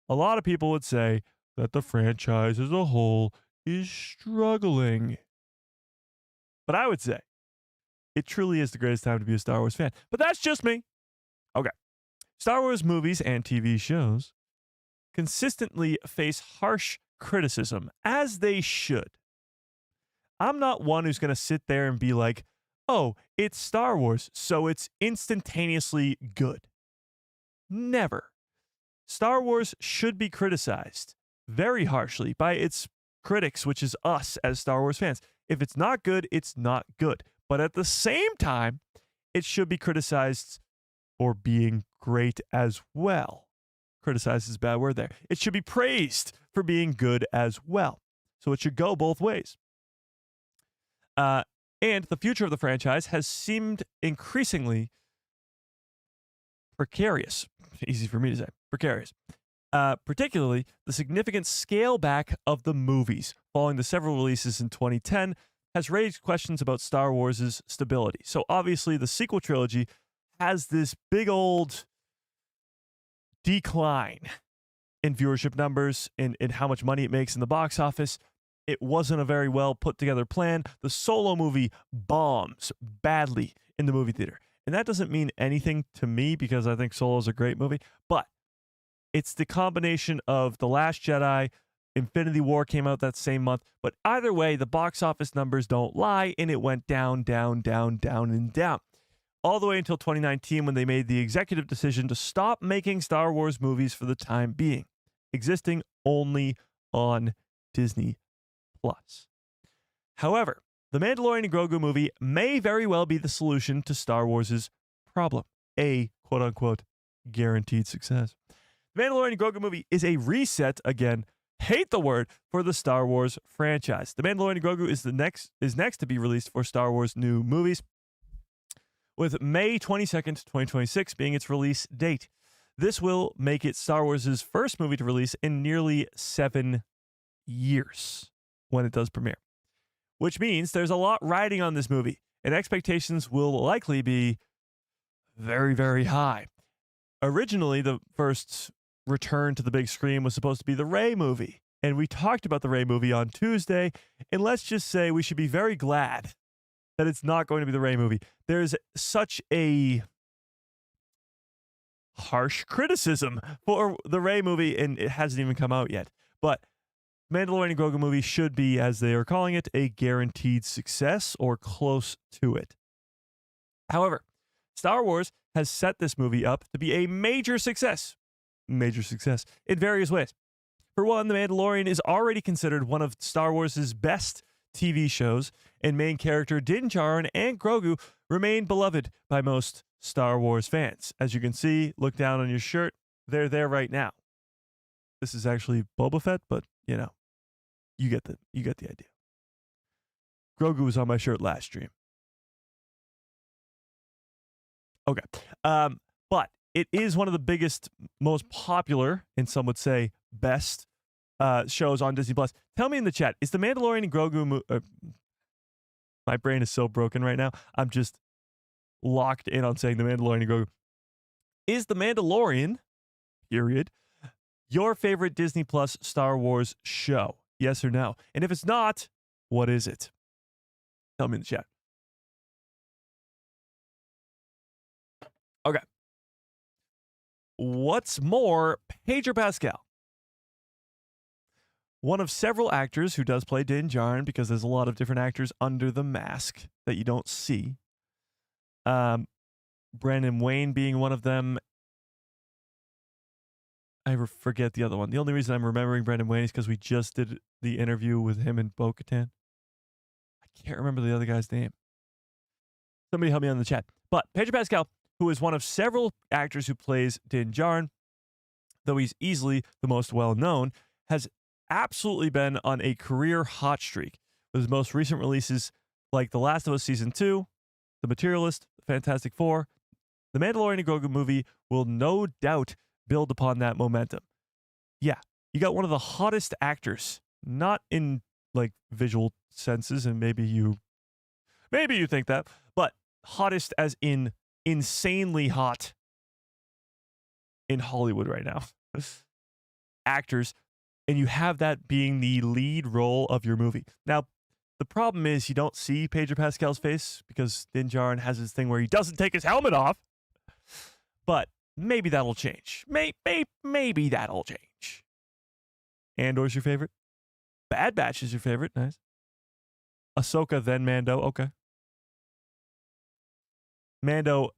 a lot of people would say that the franchise as a whole is struggling. But I would say it truly is the greatest time to be a Star Wars fan. But that's just me. Okay. Star Wars movies and TV shows consistently face harsh criticism, as they should. I'm not one who's going to sit there and be like, oh, it's Star Wars, so it's instantaneously good. Never. Star Wars should be criticized very harshly by its critics, which is us as Star Wars fans. If it's not good, it's not good. But at the same time, it should be criticized for being great as well. Criticized is a bad word there. It should be praised for being good as well. So it should go both ways. And the future of the franchise has seemed increasingly precarious. Easy for me to say. Precarious. Particularly the significant scale back of the movies following the several releases in 2010 has raised questions about Star Wars' stability. So obviously the sequel trilogy has this big old decline in viewership numbers, in how much money it makes in the box office. It wasn't a very well put together plan. The Solo movie bombs badly in the movie theater. And that doesn't mean anything to me because I think Solo is a great movie, but it's the combination of The Last Jedi, Infinity War came out that same month, but either way, the box office numbers don't lie, and it went down, down, down, down, and down. All the way until 2019 when they made the executive decision to stop making Star Wars movies for the time being, existing only on Disney+. However, the Mandalorian and Grogu movie may very well be the solution to Star Wars' problem, a quote-unquote guaranteed success. The Mandalorian and Grogu movie is a reset, again, hate the word, for the Star Wars franchise. The Mandalorian and Grogu is next to be released for Star Wars new movies, with May 22nd, 2026 being its release date. This will make it Star Wars' first movie to release in nearly 7 years when it does premiere, which means there's a lot riding on this movie, and expectations will likely be very, very high. Originally, the first return to the big screen was supposed to be the Rey movie, and we talked about the Rey movie on Tuesday, and let's just say we should be very glad that it's not going to be the Rey movie. There's such a harsh criticism for the Rey movie, and it hasn't even come out yet. But Mandalorian and Grogu movie should be, as they are calling it, a guaranteed success or close to it. However, Star Wars has set this movie up to be a major success in various ways. For one, The Mandalorian is already considered one of Star Wars' best TV shows, and main character Din Djarin and Grogu remain beloved by most Star Wars fans. As you can see, look down on your shirt, they're there right now. This is actually Boba Fett, but you know, you get the idea. Grogu was on my shirt last stream. Okay. But it is one of the biggest, most popular, and some would say best shows on Disney+. Tell me in the chat, is The Mandalorian and Grogu... my brain is so broken right now. I'm just locked in on saying The Mandalorian and Grogu. Is The Mandalorian, period, your favorite Disney+ Star Wars show? Yes or no? And if it's not, what is it? Tell me in the chat. Okay. What's more, Pedro Pascal, one of several actors who does play Din Djarin, because there's a lot of different actors under the mask that you don't see. Brandon Wayne being one of them. I forget the other one. The only reason I'm remembering Brandon Wayne is because we just did the interview with him in Bo-Katan. I can't remember the other guy's name. Somebody help me on the chat. But Pedro Pascal, who is one of several actors who plays Din Djarin, though he's easily the most well-known, has absolutely been on a career hot streak, with his most recent releases like The Last of Us Season 2, The Materialist, Fantastic Four. The Mandalorian and Grogu movie will no doubt build upon that momentum. Yeah, you got one of the hottest actors, not in like visual senses, and maybe you think that, but hottest as in insanely hot in Hollywood right now. Actors and you have that being the lead role of your movie. Now, the problem is you don't see Pedro Pascal's face because Din Djarin has this thing where he doesn't take his helmet off. But maybe that'll change. Maybe that'll change. Andor's your favorite? Bad Batch is your favorite. Nice. Ahsoka, then Mando. Okay. Mando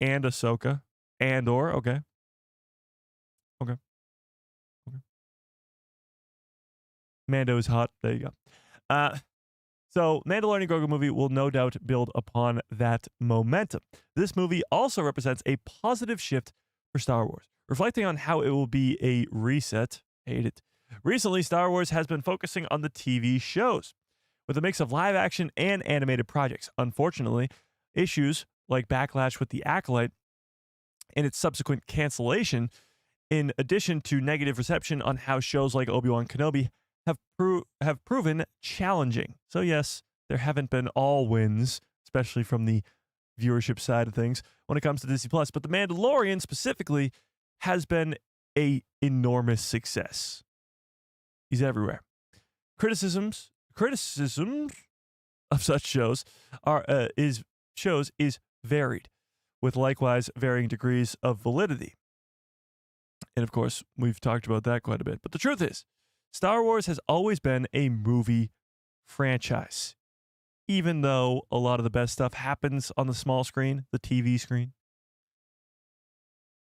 and Ahsoka. Andor. Okay. Okay. Mando is hot. There you go. So, Mandalorian Grogu movie will no doubt build upon that momentum. This movie also represents a positive shift for Star Wars, reflecting on how it will be a reset. Hate it. Recently, Star Wars has been focusing on the TV shows, with a mix of live action and animated projects. Unfortunately, issues like backlash with The Acolyte and its subsequent cancellation, in addition to negative reception on how shows like Obi-Wan Kenobi have proven challenging. So yes, there haven't been all wins, especially from the viewership side of things when it comes to Disney Plus. But The Mandalorian specifically has been a enormous success. He's everywhere. Criticisms of such shows is varied, with likewise varying degrees of validity. And of course, we've talked about that quite a bit. But the truth is, Star Wars has always been a movie franchise. Even though a lot of the best stuff happens on the small screen, the TV screen,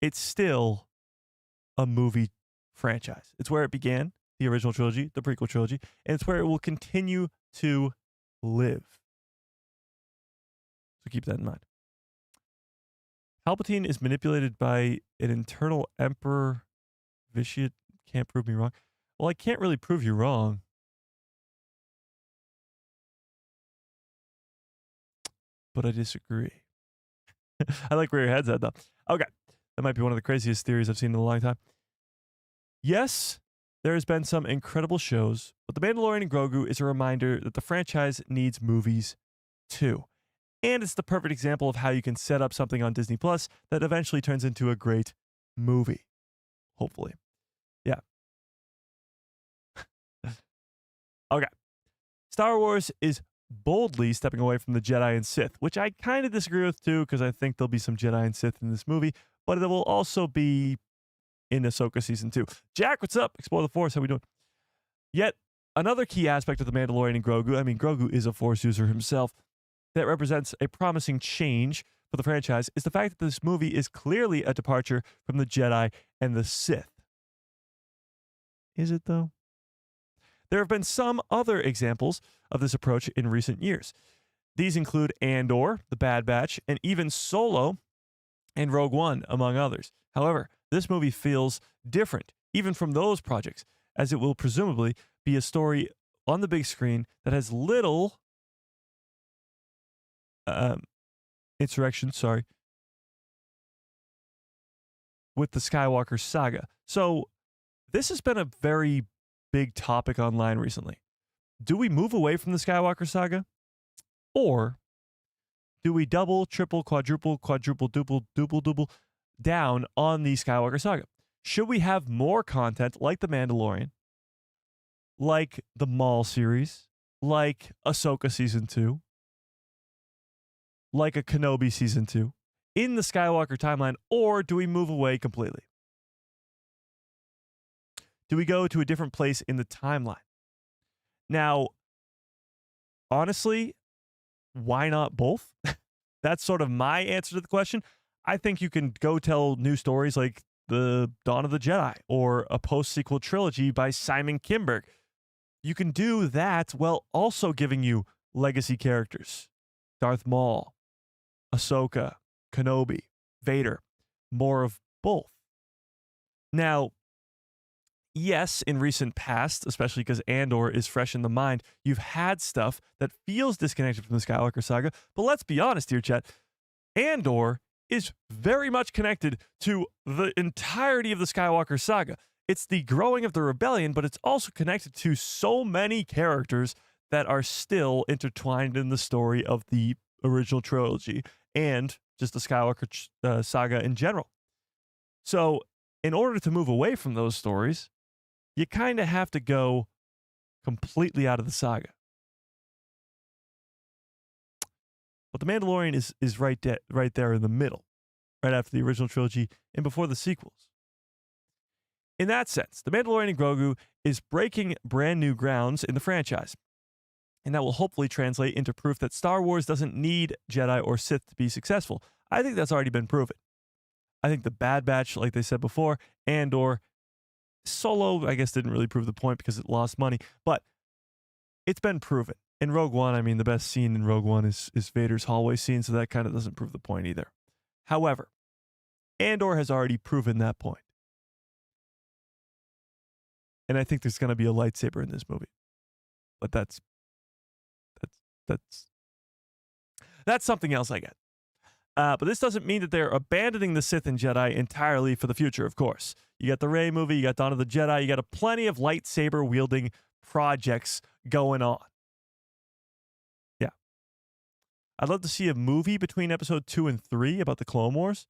it's still a movie franchise. It's where it began, the original trilogy, the prequel trilogy, and it's where it will continue to live. So keep that in mind. Palpatine is manipulated by an internal emperor. Vitiate can't prove me wrong. Well, I can't really prove you wrong. But I disagree. I like where your head's at, though. Okay. That might be one of the craziest theories I've seen in a long time. Yes, there has been some incredible shows, but The Mandalorian and Grogu is a reminder that the franchise needs movies, too. And it's the perfect example of how you can set up something on Disney Plus that eventually turns into a great movie. Hopefully. Yeah. Okay. Star Wars is boldly stepping away from the Jedi and Sith, which I kind of disagree with too, because I think there'll be some Jedi and Sith in this movie, but it will also be in Ahsoka Season 2. Jack, what's up? Explore the Force. How we doing? Yet, another key aspect of The Mandalorian and Grogu, I mean, Grogu is a Force user himself, that represents a promising change for the franchise is the fact that this movie is clearly a departure from the Jedi and the Sith. Is it, though? There have been some other examples of this approach in recent years. These include Andor, The Bad Batch, and even Solo and Rogue One, among others. However, this movie feels different, even from those projects, as it will presumably be a story on the big screen that has little interaction, with the Skywalker saga. So this has been a very big topic online recently. Do we move away from the Skywalker saga? Or do we double, triple, quadruple, double down on the Skywalker saga? Should we have more content like The Mandalorian, like the Maul series, like Ahsoka Season 2, like a Kenobi Season 2 in the Skywalker timeline, or do we move away completely? Do we go to a different place in the timeline? Now, honestly, why not both? That's sort of my answer to the question. I think you can go tell new stories like the Dawn of the Jedi or a post-sequel trilogy by Simon Kinberg. You can do that while also giving you legacy characters. Darth Maul, Ahsoka, Kenobi, Vader, more of both. Now, yes, in recent past, especially because Andor is fresh in the mind, you've had stuff that feels disconnected from the Skywalker saga. But let's be honest here, chat. Andor is very much connected to the entirety of the Skywalker saga. It's the growing of the rebellion, but it's also connected to so many characters that are still intertwined in the story of the original trilogy and just the Skywalker saga in general. So, in order to move away from those stories, you kind of have to go completely out of the saga. But The Mandalorian is right there in the middle, right after the original trilogy and before the sequels. In that sense, The Mandalorian and Grogu is breaking brand new grounds in the franchise. And that will hopefully translate into proof that Star Wars doesn't need Jedi or Sith to be successful. I think that's already been proven. I think the Bad Batch, like they said before, and/or Solo, I guess, didn't really prove the point because it lost money, but it's been proven. In Rogue One, I mean, the best scene in Rogue One is Vader's hallway scene, so that kind of doesn't prove the point either. However, Andor has already proven that point. And I think there's going to be a lightsaber in this movie. But that's something else I get. But this doesn't mean that they're abandoning the Sith and Jedi entirely for the future, of course. You got the Rey movie, you got Dawn of the Jedi, you got a plenty of lightsaber-wielding projects going on. Yeah. I'd love to see a movie between episode 2 and 3 about the Clone Wars.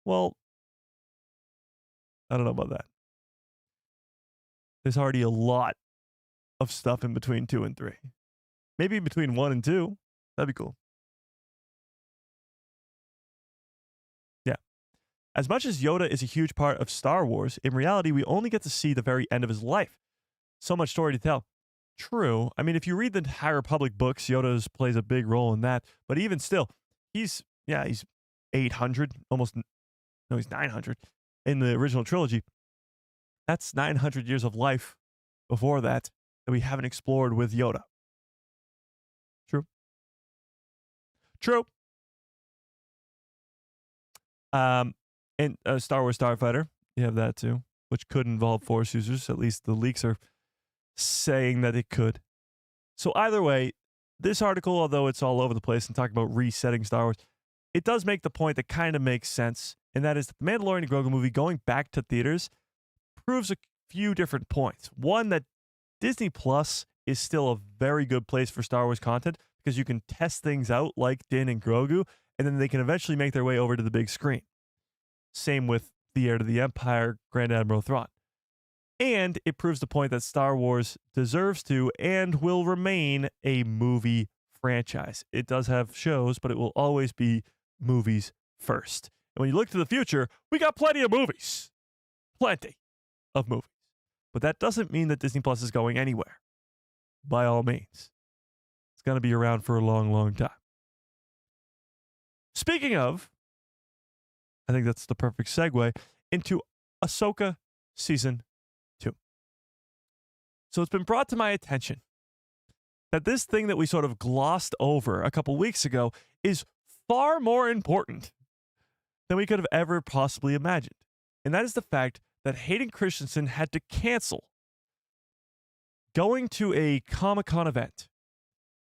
Well, I don't know about that. There's already a lot of stuff in between 2 and 3. Maybe between 1 and 2. That'd be cool. Yeah. As much as Yoda is a huge part of Star Wars, in reality, we only get to see the very end of his life. So much story to tell. True. I mean, if you read the High Republic books, Yoda plays a big role in that. But even still, he's 800, he's 900 in the original trilogy. That's 900 years of life before that we haven't explored with Yoda. True. And Star Wars Starfighter, you have that too, which could involve Force users. At least the leaks are saying that it could. So either way, this article, although it's all over the place and talking about resetting Star Wars, it does make the point that kind of makes sense, and that is that the Mandalorian and Grogu movie going back to theaters proves a few different points. One, that Disney Plus is still a very good place for Star Wars content because you can test things out like Din and Grogu, and then they can eventually make their way over to the big screen. Same with The Heir to the Empire, Grand Admiral Thrawn. And it proves the point that Star Wars deserves to and will remain a movie franchise. It does have shows, but it will always be movies first. And when you look to the future, we got plenty of movies. Plenty of movies. But that doesn't mean that Disney Plus is going anywhere. By all means. It's going to be around for a long, long time. Speaking of, I think that's the perfect segue into Ahsoka Season 2. So it's been brought to my attention that this thing that we sort of glossed over a couple weeks ago is far more important than we could have ever possibly imagined. And that is the fact that Hayden Christensen had to cancel going to a Comic-Con event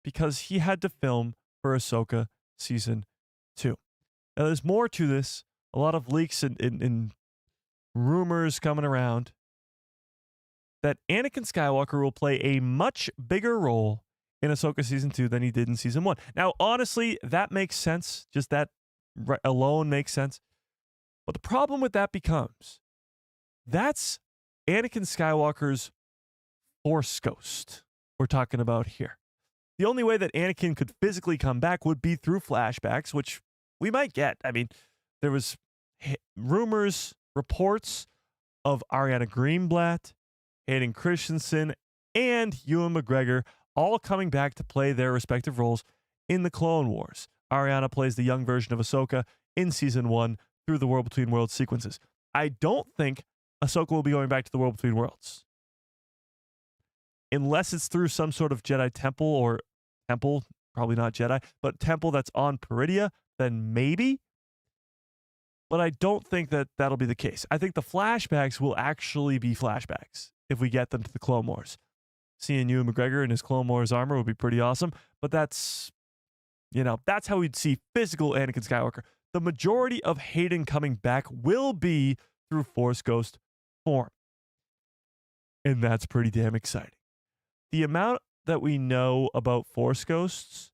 because he had to film for Ahsoka Season 2. Now, there's more to this. A lot of leaks and rumors coming around that Anakin Skywalker will play a much bigger role in Ahsoka Season 2 than he did in Season 1. Now, honestly, that makes sense. Just that alone makes sense. But the problem with that becomes that's Anakin Skywalker's Force ghost we're talking about here. The only way that Anakin could physically come back would be through flashbacks, which we might get. I mean, there was rumors, reports of Ariana Greenblatt, Hayden Christensen, and Ewan McGregor all coming back to play their respective roles in the Clone Wars. Ariana plays the young version of Ahsoka in Season 1 through the World Between Worlds sequences. I don't think Ahsoka will be going back to the World Between Worlds. Unless it's through some sort of Jedi temple, probably not Jedi, but temple that's on Peridia, then maybe. But I don't think that that'll be the case. I think the flashbacks will actually be flashbacks if we get them to the Clone Wars. Seeing Ewan McGregor in his Clone Wars armor would be pretty awesome, but that's how we'd see physical Anakin Skywalker. The majority of Hayden coming back will be through Force Ghost form. And that's pretty damn exciting. The amount that we know about Force Ghosts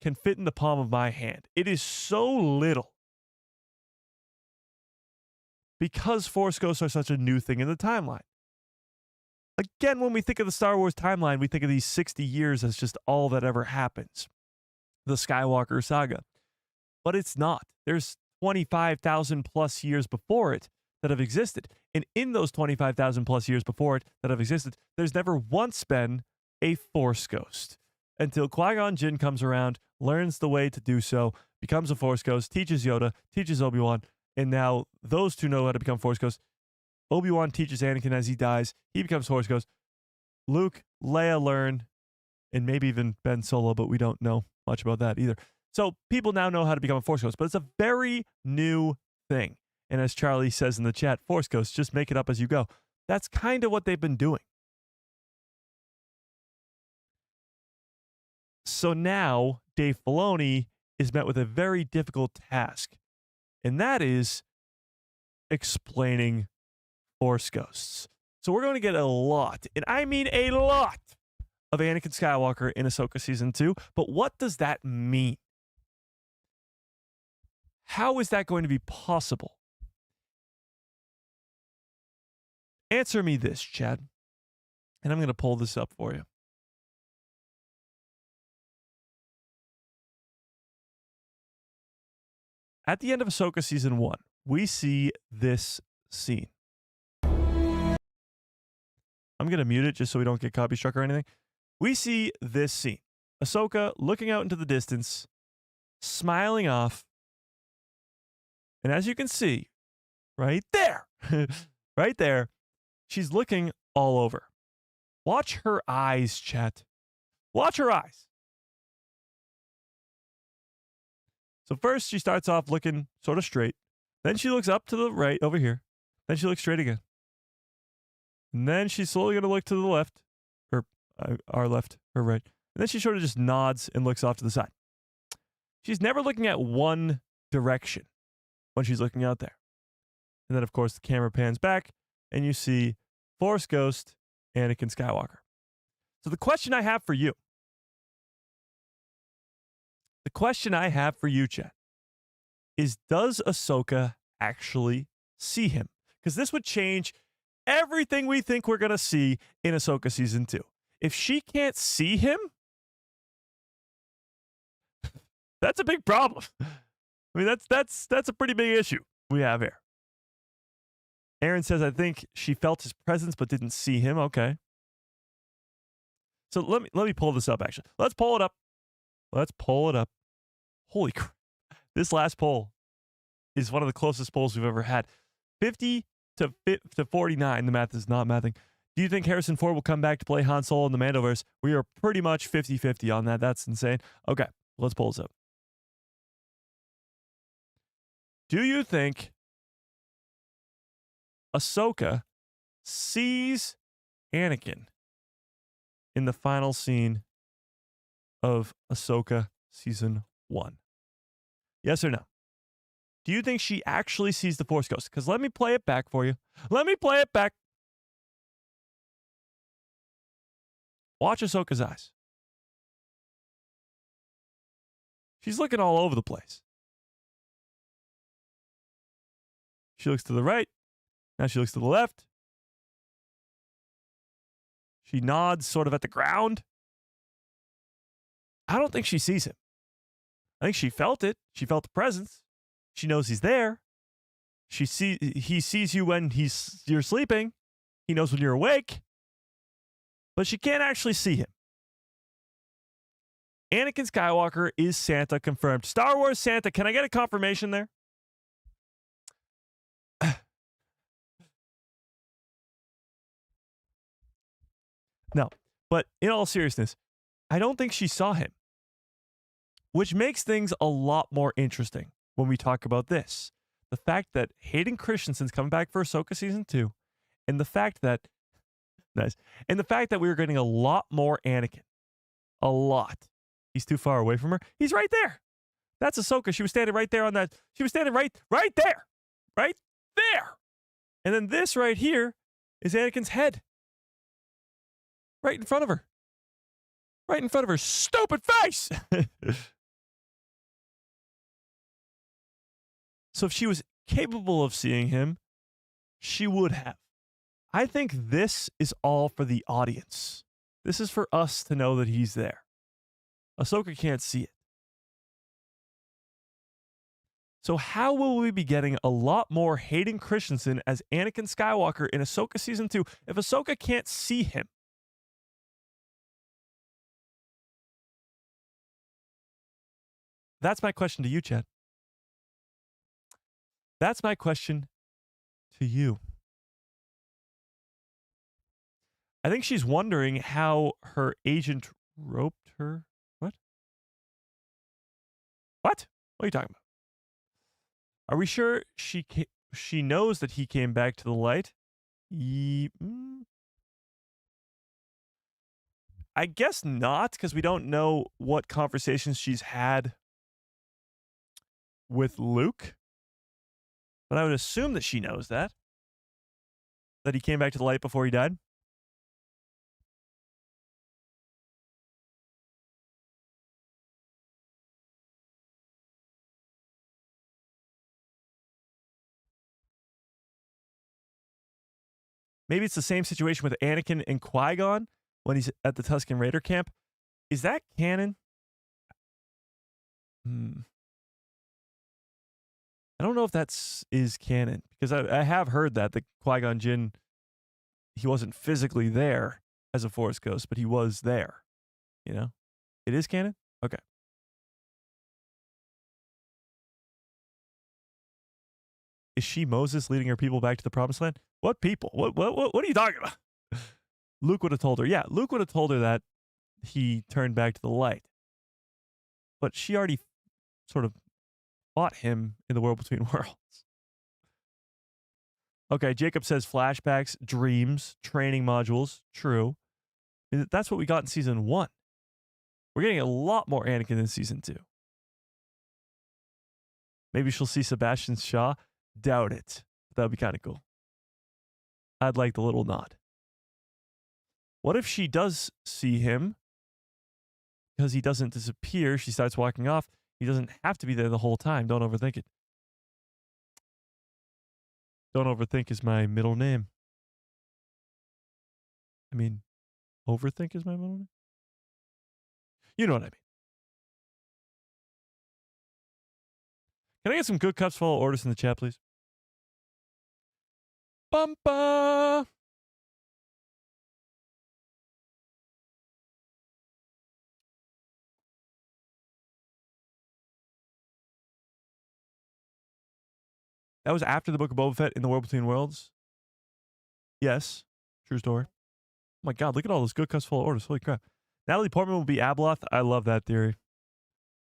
can fit in the palm of my hand. It is so little. because Force Ghosts are such a new thing in the timeline. Again, when we think of the Star Wars timeline, we think of these 60 years as just all that ever happens. The Skywalker saga. But it's not. There's 25,000 plus years before it that have existed. And in those 25,000 plus years before it that have existed, there's never once been a Force Ghost. Until Qui-Gon Jinn comes around, learns the way to do so, becomes a Force Ghost, teaches Yoda, teaches Obi-Wan, and now those two know how to become Force Ghosts. Obi-Wan teaches Anakin as he dies. He becomes Force Ghost. Luke, Leia learn, and maybe even Ben Solo, but we don't know much about that either. So people now know how to become a Force Ghost, but it's a very new thing. And as Charlie says in the chat, Force Ghosts, just make it up as you go. That's kind of what they've been doing. So now Dave Filoni is met with a very difficult task, and that is explaining Force Ghosts. So we're going to get a lot, and I mean a lot, of Anakin Skywalker in Ahsoka Season 2, but what does that mean? How is that going to be possible? Answer me this, Chad, and I'm going to pull this up for you. At the end of Ahsoka Season 1, we see this scene. I'm going to mute it just so we don't get copy struck or anything. We see this scene. Ahsoka looking out into the distance, smiling off. And as you can see, right there, right there, she's looking all over. Watch her eyes, chat. Watch her eyes. So first she starts off looking sort of straight. Then she looks up to the right over here. Then she looks straight again. And then she's slowly going to look to the left, or our left, her right. And then she sort of just nods and looks off to the side. She's never looking at one direction when she's looking out there. And then, of course, the camera pans back, and you see Force Ghost Anakin Skywalker. So the question I have for you, Chet, is does Ahsoka actually see him? Because this would change everything we think we're going to see in Ahsoka Season 2. If she can't see him, that's a big problem. I mean, that's a pretty big issue we have here. Aaron says, I think she felt his presence but didn't see him. Okay. So let me pull this up, actually. Let's pull it up. Holy crap. This last poll is one of the closest polls we've ever had. 50 to 49. The math is not mathing. Do you think Harrison Ford will come back to play Han Solo in the Mandoverse? We are pretty much 50-50 on that. That's insane. Okay, let's pull this up. Do you think Ahsoka sees Anakin in the final scene of Ahsoka Season 1? Yes or no? Do you think she actually sees the Force Ghost? Because let me play it back for you. Let me play it back. Watch Ahsoka's eyes. She's looking all over the place. She looks to the right. Now she looks to the left. She nods sort of at the ground. I don't think she sees him. I think she felt it. She felt the presence. She knows he's there. He sees you when you're sleeping. He knows when you're awake. But she can't actually see him. Anakin Skywalker is Santa confirmed. Star Wars Santa, can I get a confirmation there? No, but in all seriousness, I don't think she saw him, which makes things a lot more interesting when we talk about this. The fact that Hayden Christensen's coming back for Ahsoka Season 2, and the fact that we were getting a lot more Anakin. A lot. He's too far away from her. He's right there. That's Ahsoka. She was standing right there on that. She was standing right there. Right there. And then this right here is Anakin's head. Right in front of her. Right in front of her stupid face. So if she was capable of seeing him, she would have. I think this is all for the audience. This is for us to know that he's there. Ahsoka can't see it. So how will we be getting a lot more Hayden Christensen as Anakin Skywalker in Ahsoka Season 2 if Ahsoka can't see him? That's my question to you, Chad. That's my question to you. I think she's wondering how her agent roped her. What? What? What are you talking about? Are we sure she knows that he came back to the light? I guess not, because we don't know what conversations she's had with Luke. But I would assume that she knows that he came back to the light before he died. Maybe it's the same situation with Anakin and Qui-Gon when he's at the Tusken Raider camp. Is that canon? I don't know if is canon, because I have heard that the Qui-Gon Jinn, he wasn't physically there as a Force ghost, but he was there. You know? It is canon? Okay. Is she Moses leading her people back to the promised land? What people? What are you talking about? Luke would have told her. Yeah, Luke would have told her that he turned back to the light. But she already sort of fought him in the world between worlds. Okay, Jacob says flashbacks, dreams, training modules. True. That's what we got in season 1. We're getting a lot more Anakin in season 2. Maybe she'll see Sebastian Shaw. Doubt it. That would be kind of cool. I'd like the little nod. What if she does see him? Because he doesn't disappear, she starts walking off. He doesn't have to be there the whole time. Don't overthink it. Don't overthink is my middle name. I mean, overthink is my middle name? You know what I mean. Can I get some good cups full of orders in the chat, please? Bumpa! That was after the Book of Boba Fett in the World Between Worlds? Yes. True story. Oh my God, look at all those good cups full of orders. Holy crap. Natalie Portman will be Abeloth. I love that theory.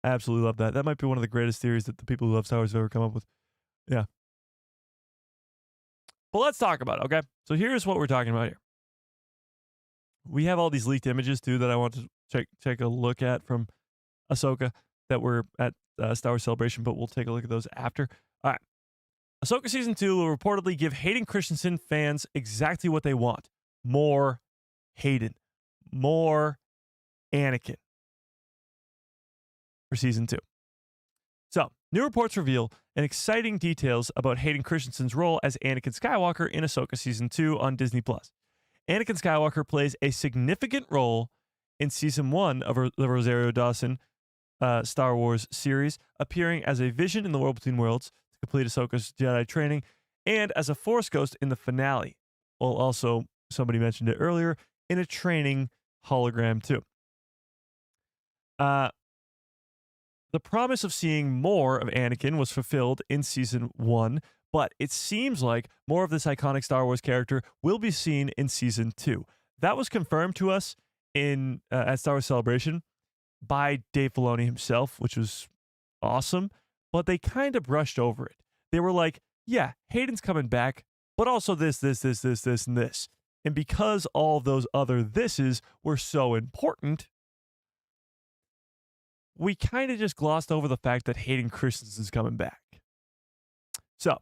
I absolutely love that. That might be one of the greatest theories that the people who love Star Wars have ever come up with. Yeah. But let's talk about it, okay? So here's what we're talking about here. We have all these leaked images, too, that I want to take a look at from Ahsoka that were at Star Wars Celebration, but we'll take a look at those after. All right. Ahsoka Season 2 will reportedly give Hayden Christensen fans exactly what they want. More Hayden. More Anakin. For Season 2. So, new reports reveal an exciting details about Hayden Christensen's role as Anakin Skywalker in Ahsoka Season 2 on Disney+. Anakin Skywalker plays a significant role in Season 1 of the Rosario Dawson Star Wars series, appearing as a vision in the World Between Worlds to complete Ahsoka's Jedi training, and as a Force ghost in the finale. Well, also, somebody mentioned it earlier, in a training hologram too. The promise of seeing more of Anakin was fulfilled in Season 1, but it seems like more of this iconic Star Wars character will be seen in Season 2. That was confirmed to us in at Star Wars Celebration by Dave Filoni himself, which was awesome, but they kind of brushed over it. They were like, yeah, Hayden's coming back, but also this, and this. And because all of those other thises were so important, we kind of just glossed over the fact that Hayden Christensen's coming back. So,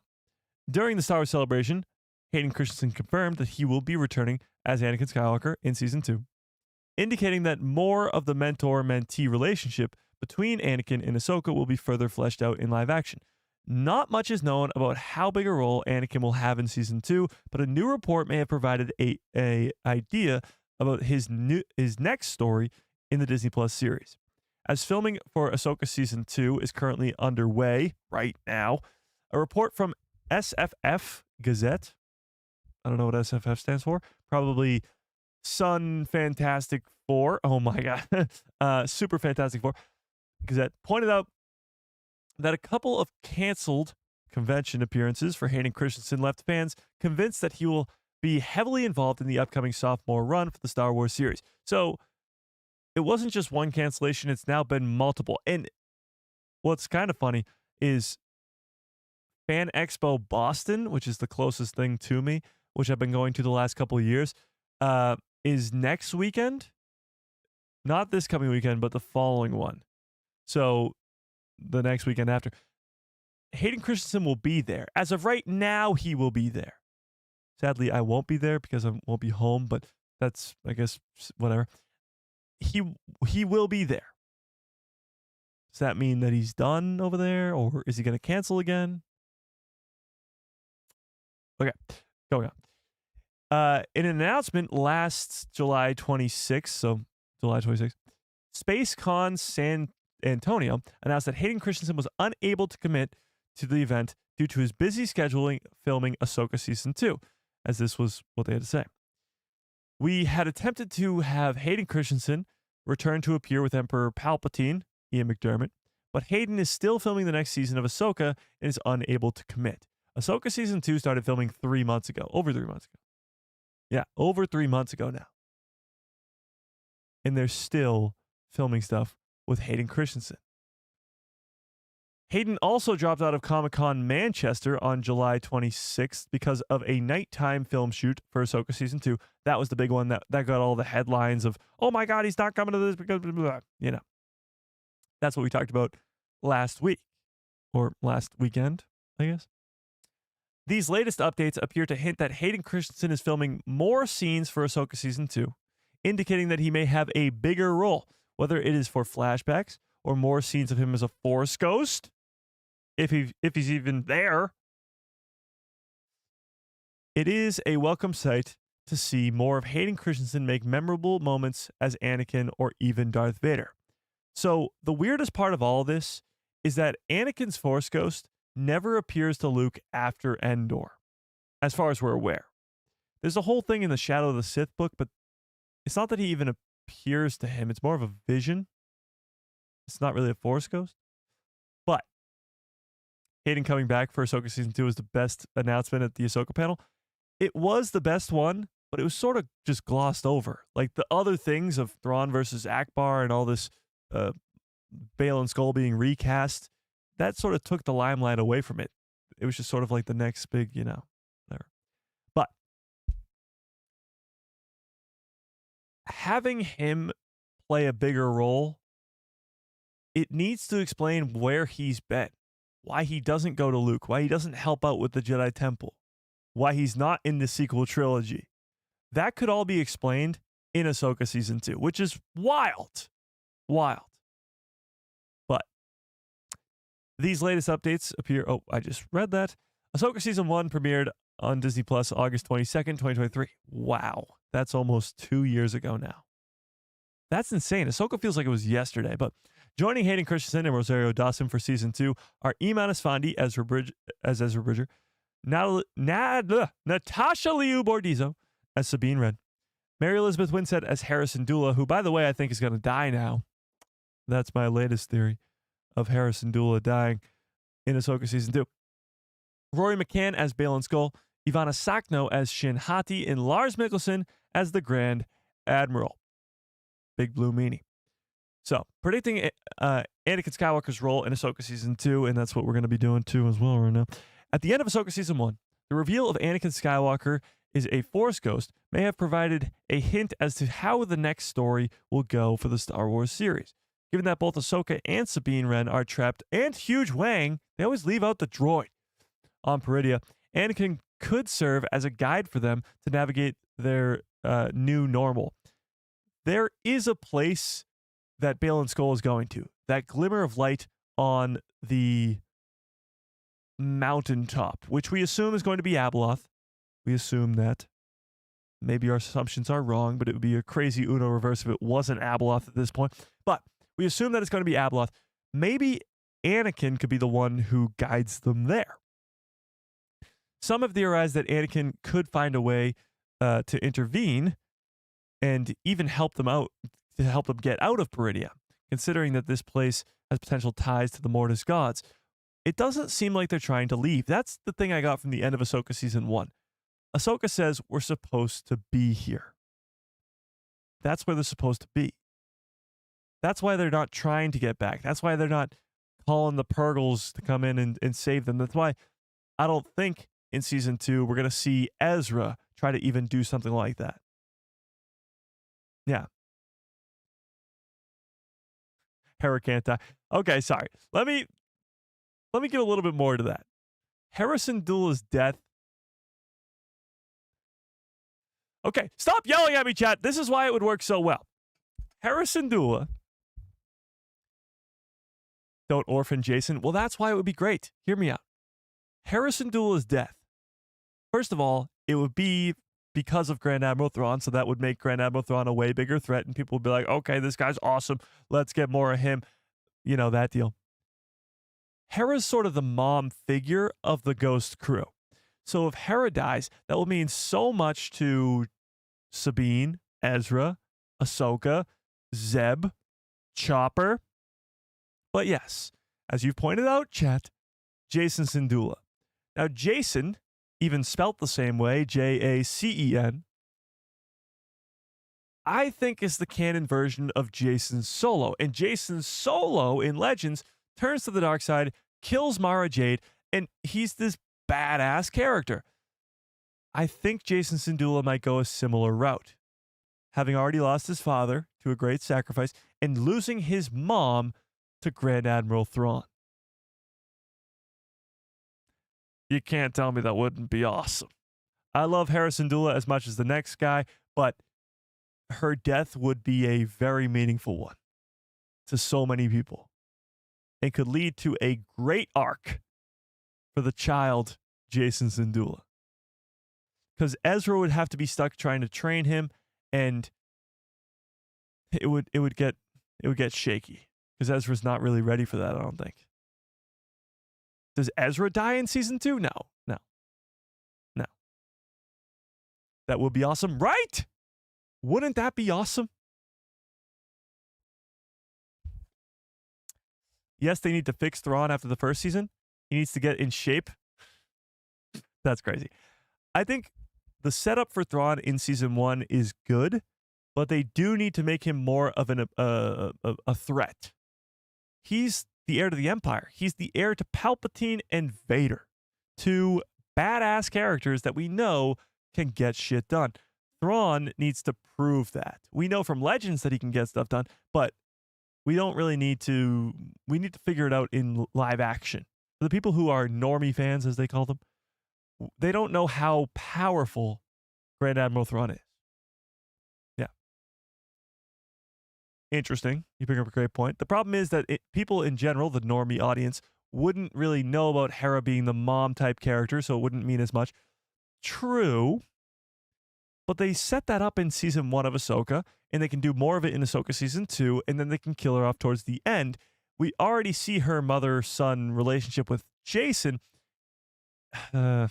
during the Star Wars Celebration, Hayden Christensen confirmed that he will be returning as Anakin Skywalker in Season 2, indicating that more of the mentor-mentee relationship between Anakin and Ahsoka will be further fleshed out in live action. Not much is known about how big a role Anakin will have in season 2, but a new report may have provided a idea about his next story in the Disney Plus series. As filming for Ahsoka season 2 is currently underway right now, a report from SFF Gazette, I don't know what SFF stands for, probably Sun Fantastic Four. Oh my God. Super Fantastic Four Gazette pointed out that a couple of canceled convention appearances for Hayden Christensen left fans convinced that he will be heavily involved in the upcoming sophomore run for the Star Wars series. So it wasn't just one cancellation, it's now been multiple. And what's kind of funny is Fan Expo Boston, which is the closest thing to me, which I've been going to the last couple of years, is next weekend. Not this coming weekend, but the following one. So the next weekend after. Hayden Christensen will be there. As of right now, he will be there. Sadly, I won't be there because I won't be home, but that's, I guess, whatever. He will be there. Does that mean that he's done over there, or is he going to cancel again? Okay, going on. In an announcement last July 26th, so July 26th, SpaceCon San Antonio announced that Hayden Christensen was unable to commit to the event due to his busy scheduling filming Ahsoka Season 2, as this was what they had to say. We had attempted to have Hayden Christensen return to appear with Emperor Palpatine, Ian McDermott, but Hayden is still filming the next season of Ahsoka and is unable to commit. Ahsoka Season 2 started filming 3 months ago. Over 3 months ago. Yeah, over 3 months ago now. And they're still filming stuff with Hayden Christensen. Hayden also dropped out of Comic-Con Manchester on July 26th because of a nighttime film shoot for Ahsoka Season 2. That was the big one that got all the headlines of, oh my God, he's not coming to this because blah, blah, blah. You know. That's what we talked about last week. Or last weekend, I guess. These latest updates appear to hint that Hayden Christensen is filming more scenes for Ahsoka Season 2, indicating that he may have a bigger role, whether it is for flashbacks or more scenes of him as a Force ghost, if he's even there. It is a welcome sight to see more of Hayden Christensen make memorable moments as Anakin or even Darth Vader. So the weirdest part of all this is that Anakin's Force ghost never appears to Luke after Endor, as far as we're aware. There's a whole thing in the Shadow of the Sith book, but it's not that he even appears to him. It's more of a vision. It's not really a Force ghost. But Hayden coming back for Ahsoka Season 2 was the best announcement at the Ahsoka panel. It was the best one, but it was sort of just glossed over. Like the other things of Thrawn versus Akbar and all this Bail and Skull being recast, that sort of took the limelight away from it. It was just sort of like the next big, whatever. But having him play a bigger role, it needs to explain where he's been, why he doesn't go to Luke, why he doesn't help out with the Jedi Temple, why he's not in the sequel trilogy. That could all be explained in Ahsoka Season 2, which is wild. Wild. But these latest updates appear... Oh, I just read that. Ahsoka Season 1 premiered on Disney Plus August 22nd, 2023. Wow. That's almost 2 years ago now. That's insane. Ahsoka feels like it was yesterday. But joining Hayden Christensen and Rosario Dawson for Season 2 are Iman Esfandi as Ezra Bridger, Natasha Liu Bordizzo as Sabine Wren, Mary Elizabeth Winstead as Harrison Dula, who, by the way, I think is going to die now. That's my latest theory of Harrison Dula dying in Ahsoka Season 2. Rory McCann as Bail Skull, Ivana Sakno as Shin Hati, and Lars Mikkelsen as the Grand Admiral. Big Blue Meanie. So, predicting Anakin Skywalker's role in Ahsoka Season 2, and that's what we're going to be doing too as well right now. At the end of Ahsoka Season 1, the reveal of Anakin Skywalker is a Force ghost may have provided a hint as to how the next story will go for the Star Wars series. Given that both Ahsoka and Sabine Wren are trapped, and Huge Wang, they always leave out the droid, on Peridia, Anakin could serve as a guide for them to navigate their new normal. There is a place that Bail and Skull is going to, that glimmer of light on the mountaintop, which we assume is going to be Abeloth. We assume that. Maybe our assumptions are wrong, but it would be a crazy Uno reverse if it wasn't Abeloth at this point. But we assume that it's going to be Abeloth. Maybe Anakin could be the one who guides them there. Some have theorized that Anakin could find a way to intervene and even help them out, to help them get out of Peridia, considering that this place has potential ties to the Mortis gods. It doesn't seem like they're trying to leave. That's the thing I got from the end of Ahsoka Season 1. Ahsoka says we're supposed to be here. That's where they're supposed to be. That's why they're not trying to get back. That's why they're not calling the Purgles to come in and save them. That's why I don't think in Season 2 we're going to see Ezra try to even do something like that. Yeah. Hera can't die. Okay, sorry. Let me get a little bit more to that. Hera Syndulla's death. Okay, stop yelling at me, chat. This is why it would work so well. Hera Syndulla. Don't orphan Jason. Well, that's why it would be great. Hear me out. Hera Syndulla's death. First of all, it would be because of Grand Admiral Thrawn, so that would make Grand Admiral Thrawn a way bigger threat, and people would be like, okay, this guy's awesome. Let's get more of him. You know, that deal. Hera's sort of the mom figure of the Ghost crew. So if Hera dies, that will mean so much to Sabine, Ezra, Ahsoka, Zeb, Chopper. But yes, as you've pointed out, chat, Jacen Syndulla. Now, Jason, even spelt the same way, Jacen, I think is the canon version of Jacen Solo. And Jacen Solo in Legends turns to the dark side, kills Mara Jade, and he's this badass character. I think Jacen Syndulla might go a similar route. Having already lost his father to a great sacrifice and losing his mom to Grand Admiral Thrawn. You can't tell me that wouldn't be awesome. I love Hera Syndulla as much as the next guy, but her death would be a very meaningful one to so many people. It could lead to a great arc for the child, Jacen Syndulla. Because Ezra would have to be stuck trying to train him, and it would get shaky. Because Ezra's not really ready for that, I don't think. Does Ezra die in Season 2? No. That would be awesome, right? Wouldn't that be awesome? Yes, they need to fix Thrawn after the first season. He needs to get in shape. That's crazy. I think the setup for Thrawn in Season 1 is good, but they do need to make him more of a threat. He's the heir to the Empire. He's the heir to Palpatine and Vader. Two badass characters that we know can get shit done. Thrawn needs to prove that. We know from Legends that he can get stuff done, but we don't really need to. We need to figure it out in live action. For the people who are normie fans, as they call them, they don't know how powerful Grand Admiral Thrawn is. Yeah. Interesting. You bring up a great point. The problem is that people in general, the normie audience, wouldn't really know about Hera being the mom type character, so it wouldn't mean as much. True. But they set that up in Season 1 of Ahsoka, and they can do more of it in Ahsoka Season 2, and then they can kill her off towards the end. We already see her mother-son relationship with Jason. It'd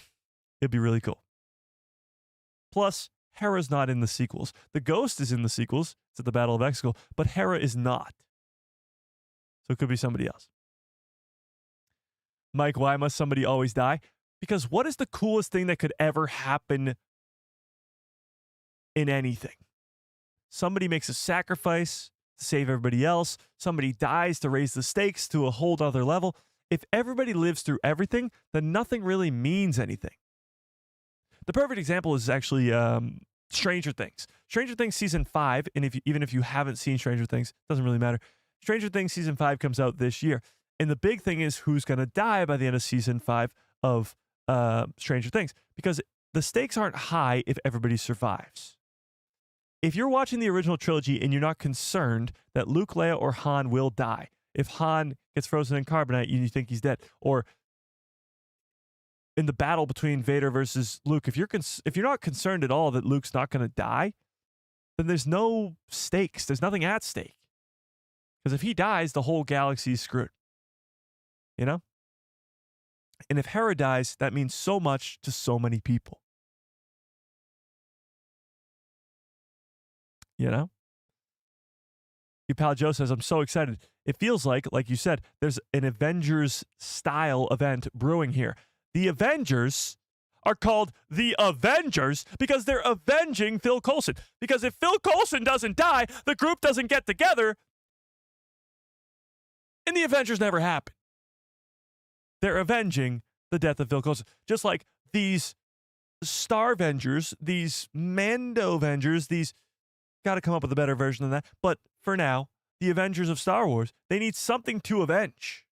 be really cool. Plus, Hera's not in the sequels. The Ghost is in the sequels. It's at the Battle of Exegol, but Hera is not. So it could be somebody else. Mike, why must somebody always die? Because what is the coolest thing that could ever happen in anything? Somebody makes a sacrifice to save everybody else. Somebody dies to raise the stakes to a whole other level. If everybody lives through everything, then nothing really means anything. The perfect example is actually Stranger Things. Stranger Things Season 5, and even if you haven't seen Stranger Things, it doesn't really matter. Stranger Things Season 5 comes out this year. And the big thing is who's going to die by the end of Season 5 of Stranger Things. Because the stakes aren't high if everybody survives. If you're watching the original trilogy and you're not concerned that Luke, Leia, or Han will die, if Han gets frozen in carbonite, you think he's dead, or in the battle between Vader versus Luke, if you're not concerned at all that Luke's not going to die, then there's no stakes. There's nothing at stake. Because if he dies, the whole galaxy's screwed. You know? And if Hera dies, that means so much to so many people. You know? Your pal Joe says, I'm so excited. It feels like you said, there's an Avengers-style event brewing here. The Avengers are called the Avengers because they're avenging Phil Coulson. Because if Phil Coulson doesn't die, the group doesn't get together, and the Avengers never happen. They're avenging the death of Phil Coulson. Just like these Star Avengers, these Mando Avengers, these... Got to come up with a better version than that. But for now, the Avengers of Star Wars, they need something to avenge.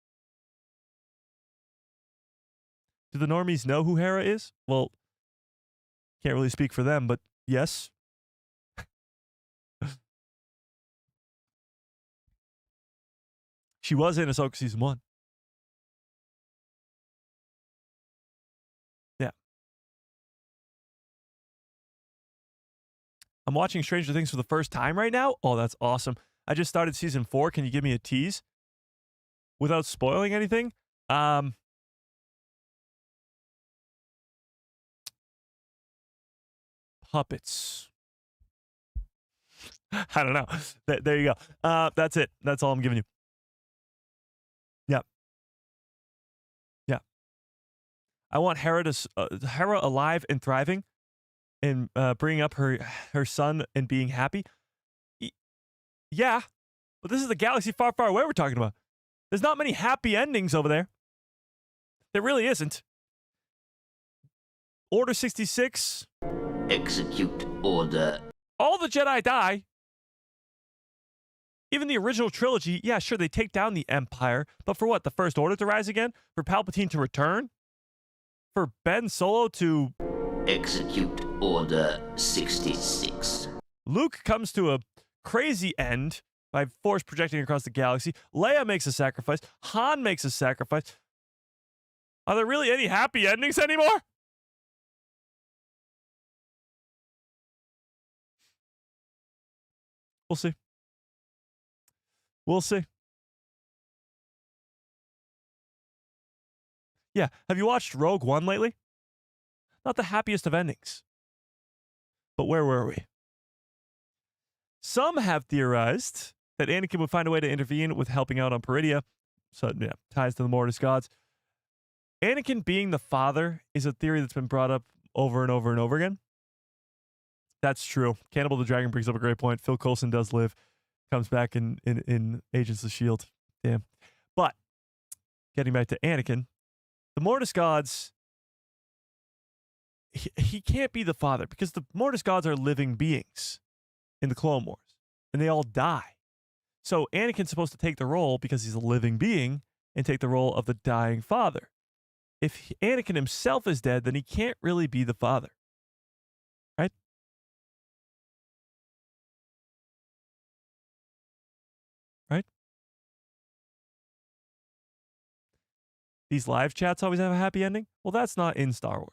Do the normies know who Hera is? Well, can't really speak for them, but yes. She was in Ahsoka Season 1. Yeah. I'm watching Stranger Things for the first time right now. Oh, that's awesome. I just started Season 4. Can you give me a tease? Without spoiling anything? Puppets. I don't know. There you go. That's it. That's all I'm giving you. Yeah. Yeah. I want Hera alive and thriving and bringing up her son and being happy. Yeah. But this is the galaxy far, far away we're talking about. There's not many happy endings over there. There really isn't. Order 66. Execute order. All the Jedi die. Even the original trilogy, yeah, sure, they take down the Empire, but for what? The First Order to rise again? For Palpatine to return? For Ben Solo to... Execute order 66. Luke comes to a crazy end by force projecting across the galaxy. Leia makes a sacrifice. Han makes a sacrifice. Are there really any happy endings anymore? We'll see. We'll see. Yeah. Have you watched Rogue One lately? Not the happiest of endings. But where were we? Some have theorized that Anakin would find a way to intervene with helping out on Peridia. So, yeah, ties to the Mortis gods. Anakin being the father is a theory that's been brought up over and over and over again. That's true. Cannibal the Dragon brings up a great point. Phil Coulson does live. Comes back in Agents of S.H.I.E.L.D. Damn. But, getting back to Anakin, the Mortis gods, he can't be the father because the Mortis gods are living beings in the Clone Wars. And they all die. So Anakin's supposed to take the role because he's a living being and take the role of the dying father. If Anakin himself is dead, then he can't really be the father. Right? Right? These live chats always have a happy ending? Well, that's not in Star Wars.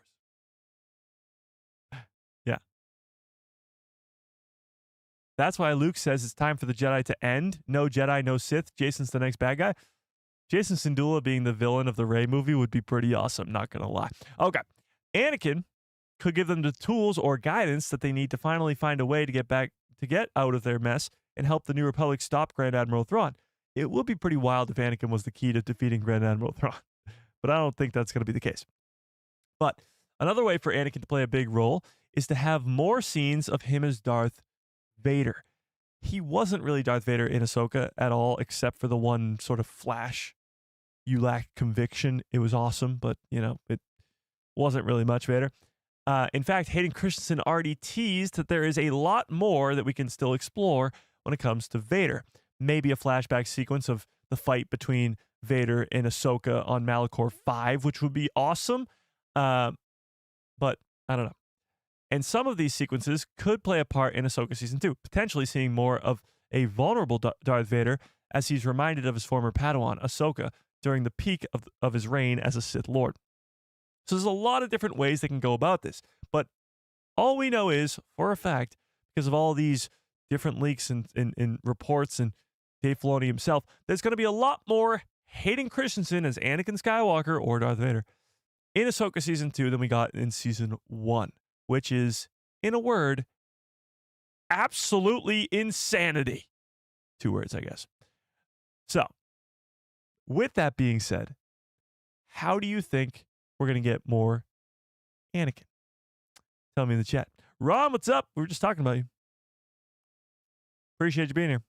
Yeah. That's why Luke says it's time for the Jedi to end. No Jedi, no Sith. Jason's the next bad guy. Jason Syndulla being the villain of the Rey movie would be pretty awesome, not gonna lie. Okay. Anakin could give them the tools or guidance that they need to finally find a way to get out of their mess and help the New Republic stop Grand Admiral Thrawn. It would be pretty wild if Anakin was the key to defeating Grand Admiral Thrawn, but I don't think that's going to be the case. But another way for Anakin to play a big role is to have more scenes of him as Darth Vader. He wasn't really Darth Vader in Ahsoka at all, except for the one sort of flash. You lack conviction. It was awesome, but, it wasn't really much Vader. In fact, Hayden Christensen already teased that there is a lot more that we can still explore when it comes to Vader. Maybe a flashback sequence of the fight between Vader and Ahsoka on Malachor 5, which would be awesome. But I don't know. And some of these sequences could play a part in Ahsoka Season 2, potentially seeing more of a vulnerable Darth Vader as he's reminded of his former Padawan, Ahsoka, during the peak of his reign as a Sith Lord. So there's a lot of different ways they can go about this. But all we know is, for a fact, because of all these different leaks and reports and Dave Filoni himself, there's going to be a lot more Hayden Christensen as Anakin Skywalker or Darth Vader in Ahsoka Season 2 than we got in Season 1, which is, in a word, absolutely insanity. 2 words, I guess. So, with that being said, how do you think we're going to get more Anakin? Tell me in the chat. Ron, what's up? We were just talking about you. Appreciate you being here.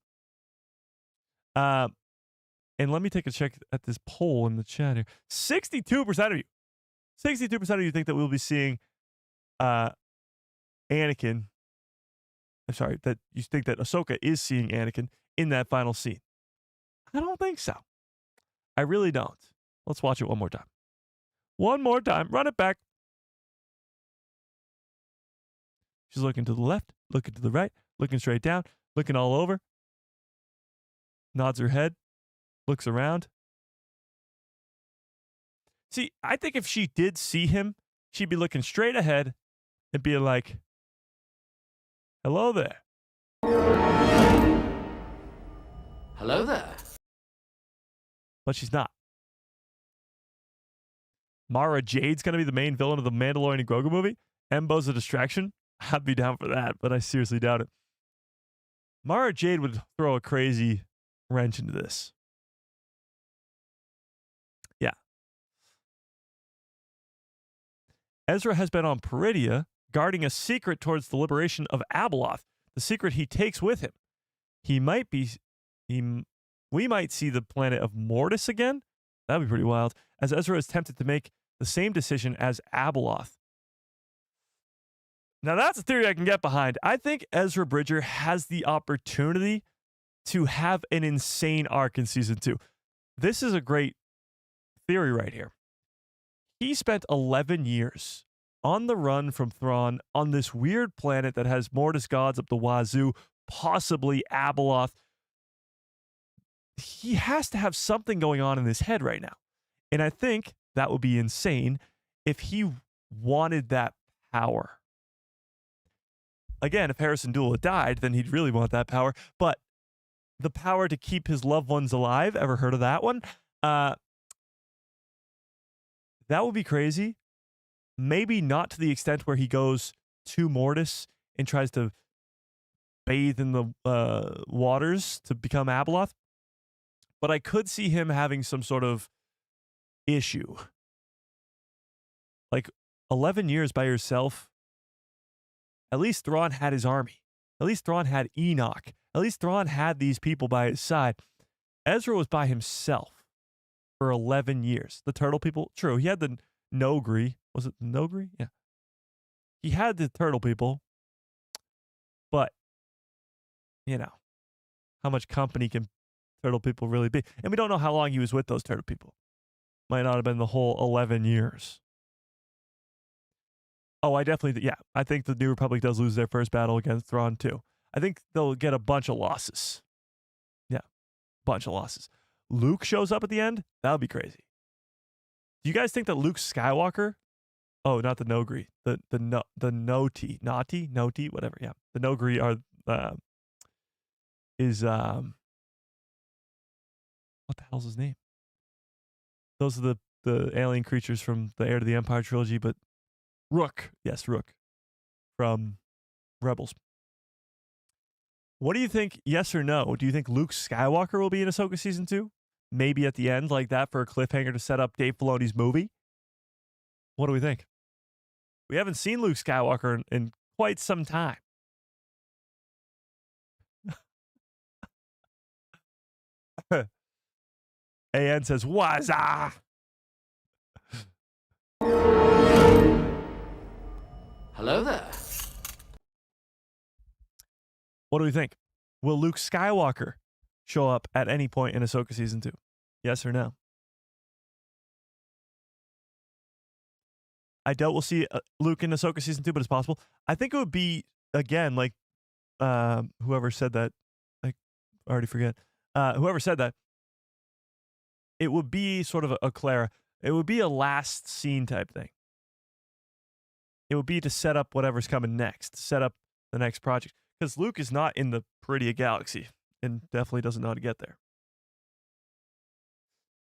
And let me take a check at this poll in the chat here. 62% of you think that we'll be seeing Anakin. I'm sorry, that you think that Ahsoka is seeing Anakin in that final scene. I don't think so. I really don't. Let's watch it one more time. One more time. Run it back. She's looking to the left, looking to the right, looking straight down, looking all over. Nods her head, looks around. See, I think if she did see him, she'd be looking straight ahead and be like, hello there. Hello there. But she's not. Mara Jade's going to be the main villain of the Mandalorian and Grogu movie. Embo's a distraction. I'd be down for that, but I seriously doubt it. Mara Jade would throw a crazy wrench into this. Yeah. Ezra has been on Peridia, guarding a secret towards the liberation of Abeloth, the secret he takes with him. We might see the planet of Mortis again. That'd be pretty wild. As Ezra is tempted to make the same decision as Abeloth. Now that's a theory I can get behind. I think Ezra Bridger has the opportunity to have an insane arc in season 2. This is a great theory right here. He spent 11 years on the run from Thrawn on this weird planet that has Mortis gods up the wazoo, possibly Abeloth. He has to have something going on in his head right now. And I think that would be insane if he wanted that power. Again, if Harrison Dula died, then he'd really want that power. But the power to keep his loved ones alive, ever heard of that one? That would be crazy. Maybe not to the extent where he goes to Mortis and tries to bathe in the waters to become Abeloth. But I could see him having some sort of issue. Like 11 years by yourself. At least Thrawn had his army. At least Thrawn had Enoch. At least Thrawn had these people by his side. Ezra was by himself for 11 years. The turtle people, true. He had the Nogri. Was it the Nogri? Yeah. He had the turtle people. But, you know, how much company can turtle people really be? And we don't know how long he was with those turtle people. Might not have been the whole 11 years. Oh, I definitely, yeah. I think the New Republic does lose their first battle against Thrawn too. I think they'll get a bunch of losses. Yeah, bunch of losses. Luke shows up at the end. That would be crazy. Do you guys think that Luke Skywalker? Oh, not the Nogri. The Noti, whatever. Yeah, the Nogri are what the hell's his name? Those are the alien creatures from the Heir to the Empire trilogy, but Rook. Yes, Rook. From Rebels. What do you think, yes or no? Do you think Luke Skywalker will be in Ahsoka Season 2? Maybe at the end like that for a cliffhanger to set up Dave Filoni's movie? What do we think? We haven't seen Luke Skywalker in quite some time. AN says, Waza! Hello there. What do we think? Will Luke Skywalker show up at any point in Ahsoka Season 2? Yes or no? I doubt we'll see Luke in Ahsoka Season 2, but it's possible. I think it would be, again, like whoever said that. I already forget. Whoever said that. It would be sort of a Clara. It would be a last scene type thing. it would be to set up whatever's coming next, set up the next project. Because Luke is not in the Peridia Galaxy and definitely doesn't know how to get there.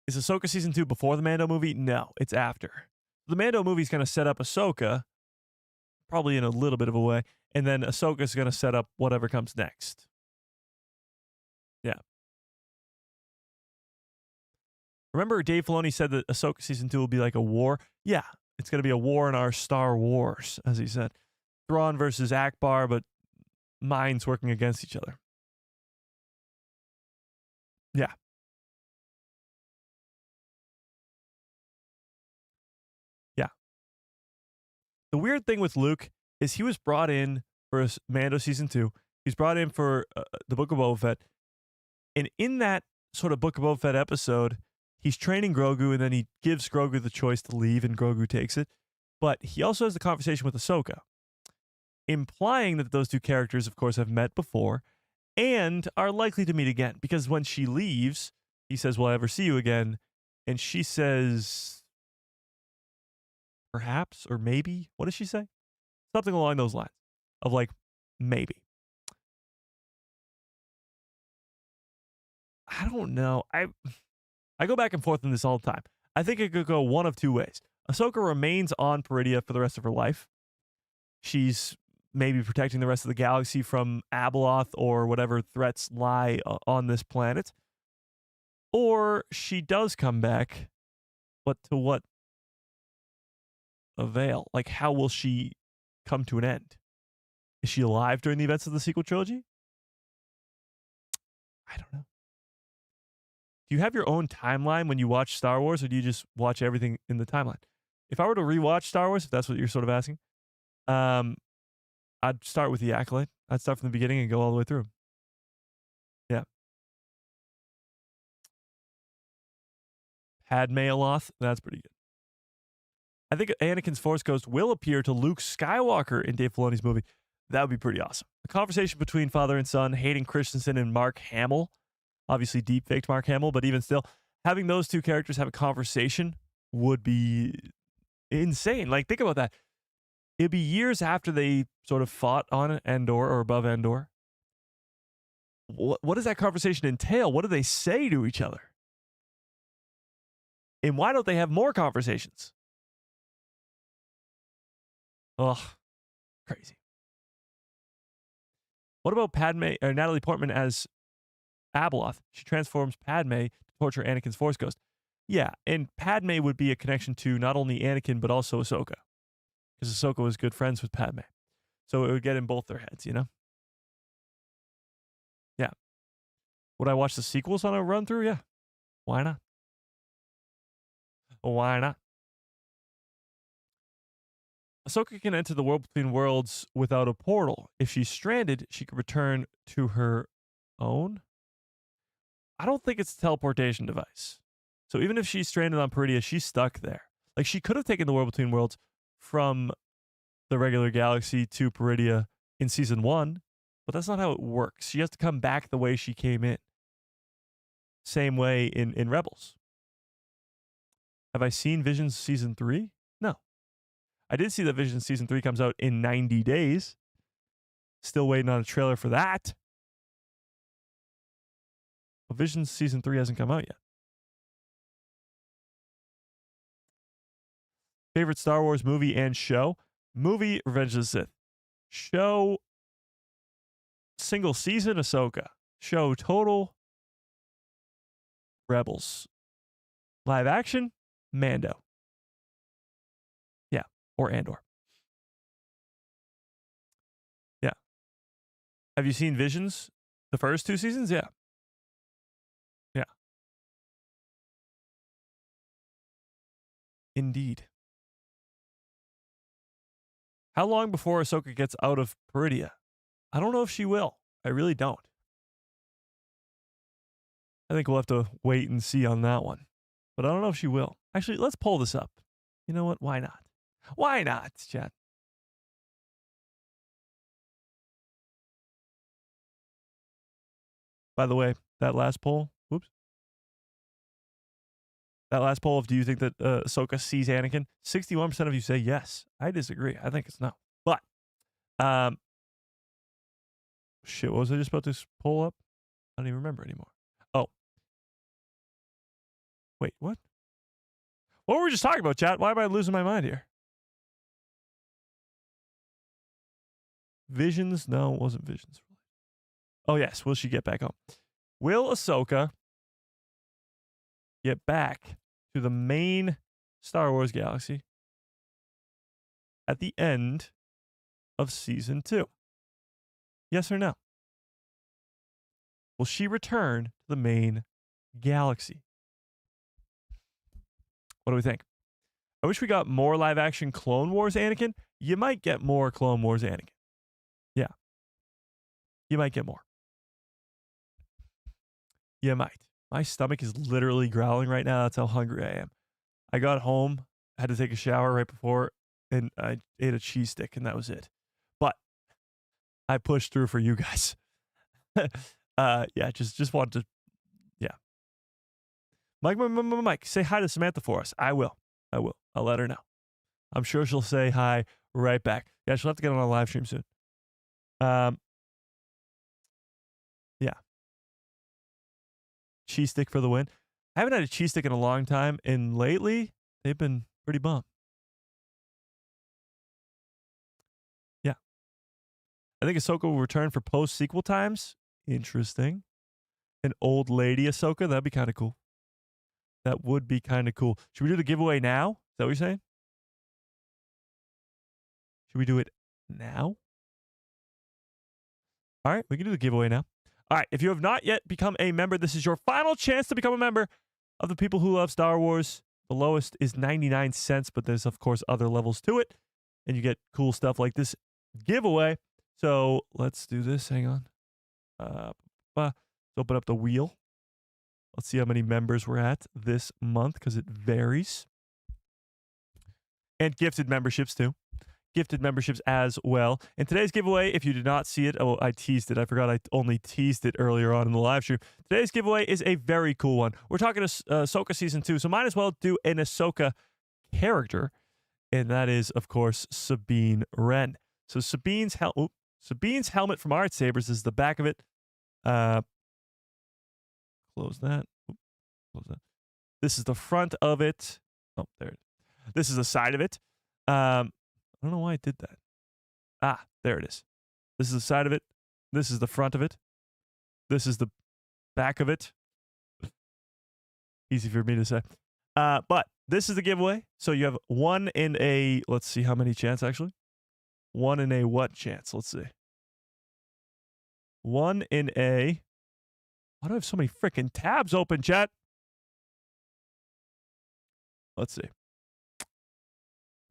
Is Ahsoka season 2 before the Mando movie? No, it's after. The Mando movie is going to set up Ahsoka, probably in a little bit of a way, and then Ahsoka is going to set up whatever comes next. Yeah. Remember Dave Filoni said that Ahsoka season 2 will be like a war? Yeah, it's going to be a war in our Star Wars, as he said. Thrawn versus Akbar, but minds working against each other. Yeah. Yeah. The weird thing with Luke is he was brought in for Mando season 2. He's brought in for the Book of Boba Fett. And in that sort of Book of Boba Fett episode, he's training Grogu, and then he gives Grogu the choice to leave, and Grogu takes it. But he also has the conversation with Ahsoka, implying that those two characters, of course, have met before and are likely to meet again. Because when she leaves, he says, "Will I ever see you again?" And she says, perhaps, or maybe. What does she say? Something along those lines of like, maybe. I don't know. I go back and forth on this all the time. I think it could go one of two ways. Ahsoka remains on Peridia for the rest of her life. She's maybe protecting the rest of the galaxy from Abeloth or whatever threats lie on this planet. Or she does come back, but to what avail? Like, how will she come to an end? Is she alive during the events of the sequel trilogy? I don't know. Do you have your own timeline when you watch Star Wars, or do you just watch everything in the timeline? If I were to rewatch Star Wars, if that's what you're sort of asking, I'd start with the Acolyte. I'd start from the beginning and go all the way through. Yeah. Padme Aloth, that's pretty good. I think Anakin's Force Ghost will appear to Luke Skywalker in Dave Filoni's movie. That would be pretty awesome. A conversation between father and son, Hayden Christensen and Mark Hamill. Obviously deep-faked Mark Hamill, but even still, having those two characters have a conversation would be insane. Like, think about that. It'd be years after they sort of fought on Endor or above Endor. What does that conversation entail? What do they say to each other? And why don't they have more conversations? Ugh, crazy. What about Padme or Natalie Portman as Abeloth? She transforms Padme to torture Anakin's Force Ghost. Yeah, and Padme would be a connection to not only Anakin, but also Ahsoka. Because Ahsoka was good friends with Padme. So it would get in both their heads, you know? Yeah. Would I watch the sequels on a run through? Yeah. Why not? Why not? Ahsoka can enter the world between worlds without a portal. If she's stranded, she could return to her own. I don't think it's a teleportation device. So even if she's stranded on Peridia, she's stuck there. Like, she could have taken the world between worlds from the regular galaxy to Peridia in season 1, but that's not how it works. She has to come back the way she came in. Same way in Rebels. Have I seen Visions season 3? No. I did see that Visions season 3 comes out in 90 days. Still waiting on a trailer for that. But Visions season 3 hasn't come out yet. Favorite Star Wars movie and show? Movie, Revenge of the Sith. Show, single season, Ahsoka. Show, total, Rebels. Live action, Mando. Yeah, or Andor. Yeah. Have you seen Visions? The first 2 seasons? Yeah. Yeah. Indeed. How long before Ahsoka gets out of Peridia? I don't know if she will. I really don't. I think we'll have to wait and see on that one. But I don't know if she will. Actually, let's pull this up. You know what? Why not? Why not, chat? By the way, that last poll, whoops. That last poll of do you think that Ahsoka sees Anakin? 61% of you say yes. I disagree. I think it's no. But, shit, what was I just about to pull up? I don't even remember anymore. Oh. Wait, what? What were we just talking about, chat? Why am I losing my mind here? Visions? No, it wasn't Visions. Oh, yes. Will she get back home? Will Ahsoka get back to the main Star Wars galaxy at the end of season 2? Yes or no? Will she return to the main galaxy? What do we think? I wish we got more live action Clone Wars Anakin. You might get more Clone Wars Anakin. Yeah. You might get more. You might. My stomach is literally growling right now. That's how hungry I am. I got home, had to take a shower right before, and I ate a cheese stick, and that was it. But I pushed through for you guys. Yeah, just wanted to, yeah. Mike, say hi to Samantha for us. I will. I'll let her know. I'm sure she'll say hi right back. Yeah, she'll have to get on a live stream soon. Yeah. Cheese stick for the win. I haven't had a cheese stick in a long time, and lately they've been pretty bomb. Yeah. I think Ahsoka will return for post-sequel times. Interesting. An old lady Ahsoka, that'd be kind of cool. That would be kind of cool. Should we do the giveaway now? Is that what you're saying? Should we do it now? All right, we can do the giveaway now. All right, if you have not yet become a member, this is your final chance to become a member of the people who love Star Wars. The lowest is 99 cents, but there's, of course, other levels to it. And you get cool stuff like this giveaway. So let's do this. Hang on. Let's open up the wheel. Let's see how many members we're at this month, because it varies. And gifted memberships, too. Gifted memberships as well. And today's giveaway, if you did not see it, oh, I teased it. I forgot I only teased it earlier on in the live stream. Today's giveaway is a very cool one. We're talking Ahsoka Season 2, so might as well do an Ahsoka character, and that is, of course, Sabine Wren. So Sabine's helmet from Art Sabers is the back of it. Close that. Close that. This is the front of it. Oh, there it is. This is the side of it. I don't know why I did that. Ah, there it is. This is the side of it. This is the front of it. This is the back of it. Easy for me to say. But this is the giveaway. So you have 1 in a, let's see how many chance actually. 1 in a what chance? Let's see. 1 in a, why do I have so many freaking tabs open, chat? Let's see.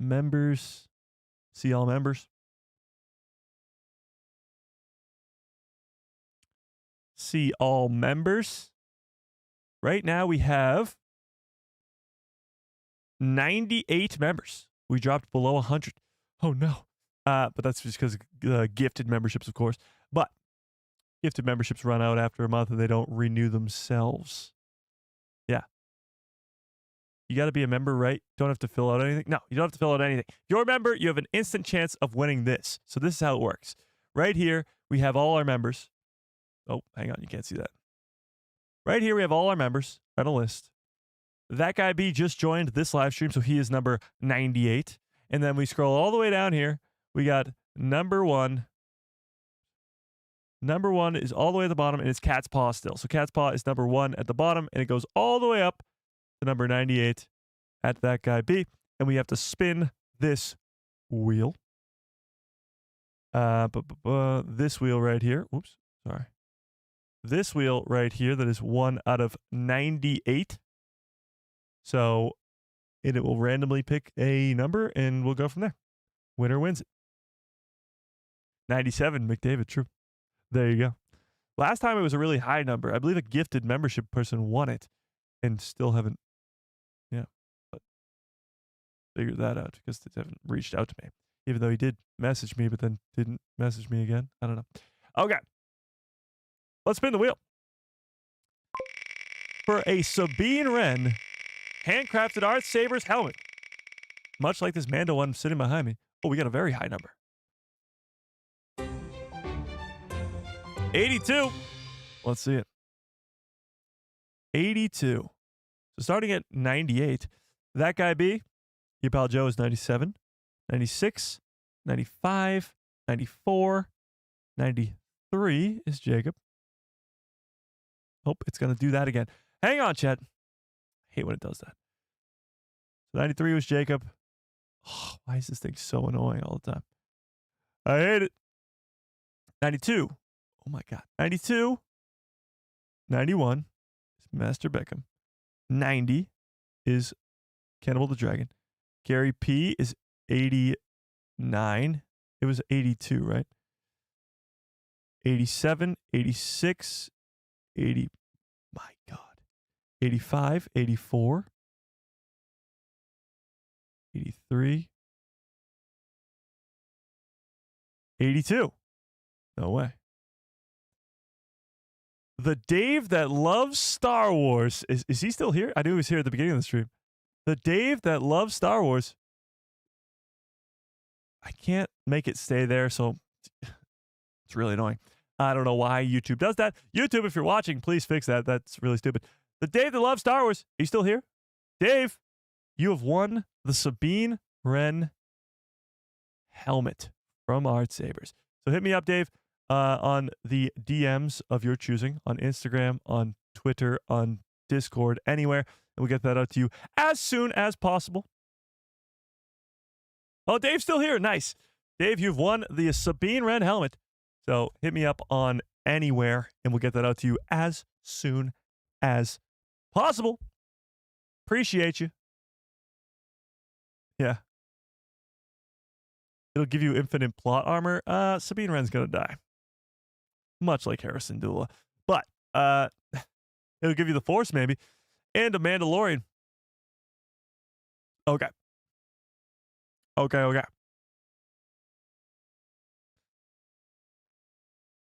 Members. See all members. See all members. Right now we have 98 members. We dropped below 100. Oh no. But that's just because gifted memberships, of course. But gifted memberships run out after a month and they don't renew themselves. Yeah. You got to be a member, right? Don't have to fill out anything. No, you don't have to fill out anything. If you're a member, you have an instant chance of winning this. So this is how it works. Right here, we have all our members. Oh, hang on. You can't see that. Right here, we have all our members on a list. That guy B just joined this live stream, so he is number 98. And then we scroll all the way down here. We got number 1. Number 1 is all the way at the bottom, and it's Cat's Paw still. So Cat's Paw is number 1 at the bottom, and it goes all the way up to number 98 at that guy B. And we have to spin this wheel. This wheel right here. Oops, sorry. This wheel right here, that is 1 out of 98. So it will randomly pick a number, and we'll go from there. Winner wins it. 97, McDavid, true. There you go. Last time it was a really high number. I believe a gifted membership person won it and still haven't, but figured that out because they haven't reached out to me. Even though he did message me, but then didn't message me again. I don't know. Okay. Let's spin the wheel. For a Sabine Wren handcrafted Art Sabers helmet. Much like this Mando one sitting behind me. Oh, we got a very high number. 82. Let's see it. 82. So starting at 98. That guy B, your pal Joe, is 97, 96, 95, 94, 93 is Jacob. Hope it's going to do that again. Hang on, Chet. Hate when it does that. So 93 was Jacob. Oh, why is this thing so annoying all the time? I hate it. 92. Oh my God. 92. 91 is Master Beckham. 90 is Cannibal the Dragon. Gary P is 89. It was 82, right? 87, 86, 80. My God. 85, 84. 83. 82. No way. The Dave that loves Star Wars. Is he still here? I knew he was here at the beginning of the stream. The Dave that loves Star Wars. I can't make it stay there, so it's really annoying. I don't know why YouTube does that. YouTube, if you're watching, please fix that. That's really stupid. The Dave that loves Star Wars. Are you still here? Dave, you have won the Sabine Wren helmet from Art Sabers. So hit me up, Dave, on the DMs of your choosing, on Instagram, on Twitter, on Discord, anywhere, and we'll get that out to you as soon as possible. Oh, Dave's still here. Nice. Dave, you've won the Sabine Wren helmet. So hit me up on anywhere, and we'll get that out to you as soon as possible. Appreciate you. Yeah. It'll give you infinite plot armor. Sabine Wren's gonna die. Much like Harrison Dula. But it'll give you the Force, maybe. And a Mandalorian. Okay.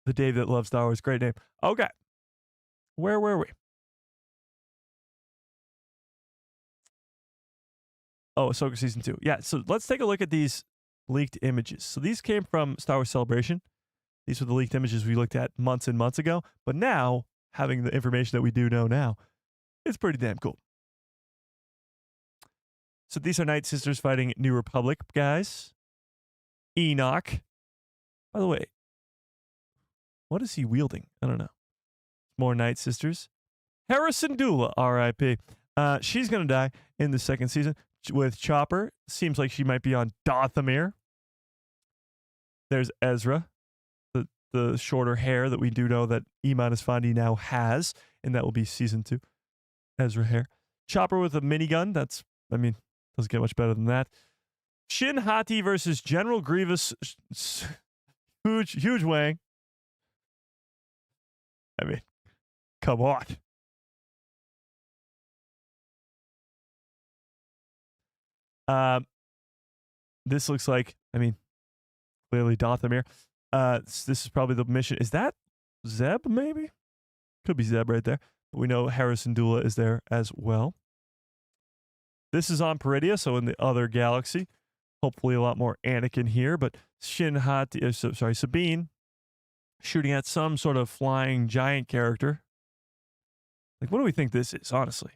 The Dave that loves Star Wars. Great name. Okay. Where were we? Oh, Ahsoka Season 2. Yeah, so let's take a look at these leaked images. So these came from Star Wars Celebration. These were the leaked images we looked at months and months ago. But now, having the information that we do know now, it's pretty damn cool. So these are Night Sisters fighting New Republic guys. Enoch. By the way, what is he wielding? I don't know. More Night Sisters. Harrison Dula, R.I.P. She's going to die in the second season with Chopper. Seems like she might be on Dathomir. There's Ezra, the shorter hair that we do know that Iman Esfandi now has, and that will be season 2. Ezra hair. Chopper with a minigun. That's, I mean, doesn't get much better than that. Shin Hati versus General Grievous. Huge wang. I mean, come on. This looks like, I mean, clearly Dathomir. This is probably the mission. Is that Zeb, maybe? Could be Zeb right there. But we know Harrison Dula is there as well. This is on Peridia, so in the other galaxy. Hopefully a lot more Anakin here, but Sabine shooting at some sort of flying giant character. Like, what do we think this is, honestly?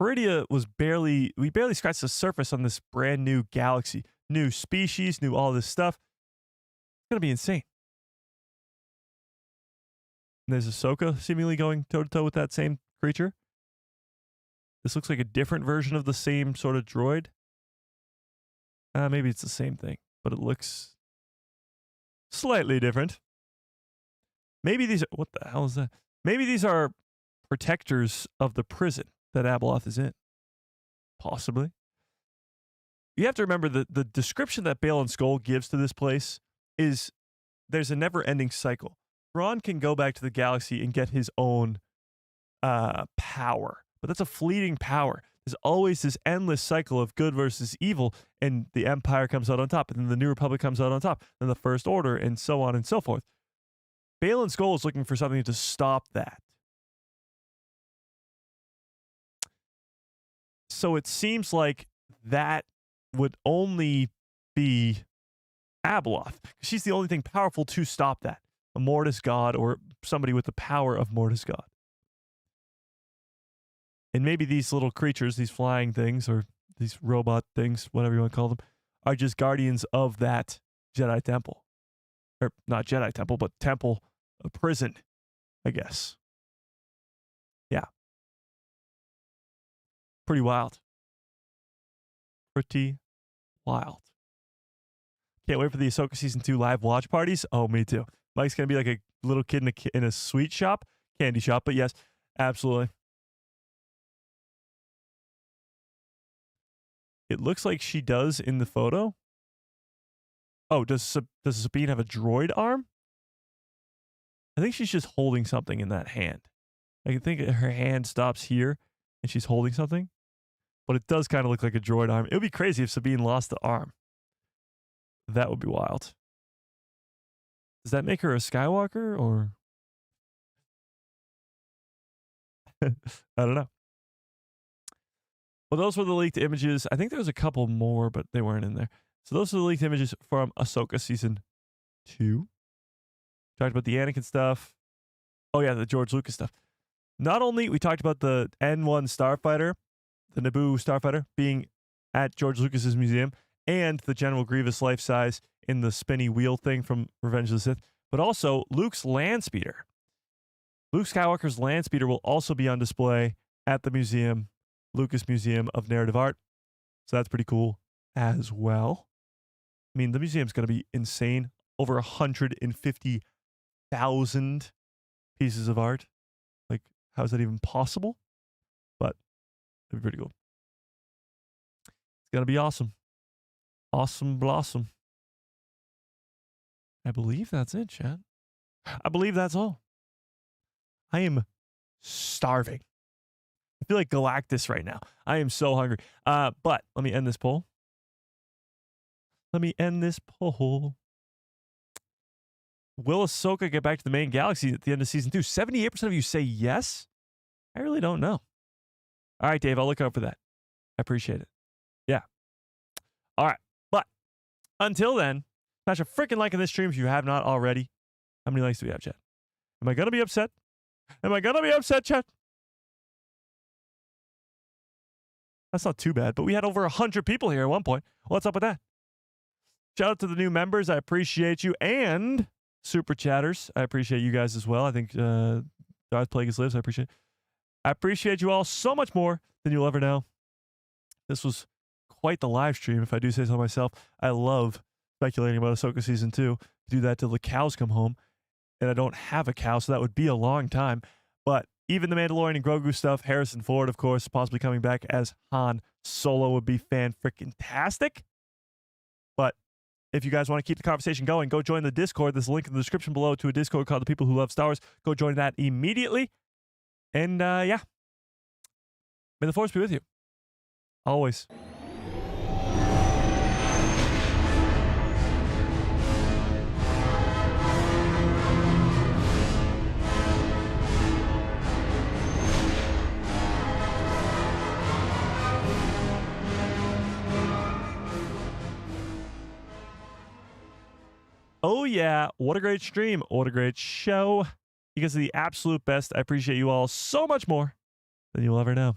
Peridia was we barely scratched the surface on this brand new galaxy. New species, new all this stuff. It's going to be insane. And there's Ahsoka seemingly going toe-to-toe with that same creature. This looks like a different version of the same sort of droid. Maybe it's the same thing, but it looks slightly different. Maybe these are... What the hell is that? Maybe these are protectors of the prison that Abeloth is in. Possibly. You have to remember that the description that Bale and Skull gives to this place is there's a never-ending cycle. Thrawn can go back to the galaxy and get his own power, but that's a fleeting power. There's always this endless cycle of good versus evil, and the Empire comes out on top, and then the New Republic comes out on top, then the First Order, and so on and so forth. Bale and Skull is looking for something to stop that. So it seems like that would only be Abeloth. She's the only thing powerful to stop that. A Mortis god or somebody with the power of Mortis god. And maybe these little creatures, these flying things or these robot things, whatever you want to call them, are just guardians of that Jedi temple. Or not Jedi temple, but temple, a prison, I guess. Yeah. Pretty wild. Pretty wild. Can't wait for the Ahsoka Season 2 live watch parties. Oh, me too. Mike's going to be like a little kid in a sweet shop, candy shop, but yes, absolutely. It looks like she does in the photo. Oh, does Sabine have a droid arm? I think she's just holding something in that hand. I think her hand stops here and she's holding something. But it does kind of look like a droid arm. It would be crazy if Sabine lost the arm. That would be wild. Does that make her a Skywalker or? I don't know. Well, those were the leaked images. I think there was a couple more, but they weren't in there. So those are the leaked images from Ahsoka Season 2. Talked about the Anakin stuff. Oh, yeah, the George Lucas stuff. Not only, we talked about the N1 Starfighter, the Naboo Starfighter, being at George Lucas's museum, and the General Grievous life-size in the spinny wheel thing from Revenge of the Sith, but also Luke's land speeder. Luke Skywalker's land speeder will also be on display at the museum, Lucas Museum of Narrative Art. So that's pretty cool as well. I mean, the museum's going to be insane. Over 150,000 pieces of art. Like, how is that even possible? But it'd be pretty cool. It's going to be awesome. Awesome blossom. I believe that's it, Chad. I believe that's all. I am starving. I feel like Galactus right now. I am so hungry. But let me end this poll. Will Ahsoka get back to the main galaxy at the end of season 2? 78% of you say yes. I really don't know. All right, Dave, I'll look out for that. I appreciate it. Yeah. All right. But until then, smash a freaking like in this stream if you have not already. How many likes do we have, chat? Am I going to be upset? Am I going to be upset, chat? That's not too bad, but we had over 100 people here at one point. What's up with that? Shout out to the new members. I appreciate you. And super chatters. I appreciate you guys as well. I think Darth Plagueis lives. I appreciate you all so much more than you'll ever know. This was quite the live stream, if I do say so myself. I love speculating about Ahsoka Season 2. Do that till the cows come home. And I don't have a cow, so that would be a long time. But even the Mandalorian and Grogu stuff, Harrison Ford, of course, possibly coming back as Han Solo would be fan-freaking-tastic. But if you guys want to keep the conversation going, go join the Discord. There's a link in the description below to a Discord called The People Who Love Star Wars. Go join that immediately. And, yeah. May the Force be with you. Always. Oh, yeah. What a great stream. What a great show. You guys are the absolute best. I appreciate you all so much more than you'll ever know.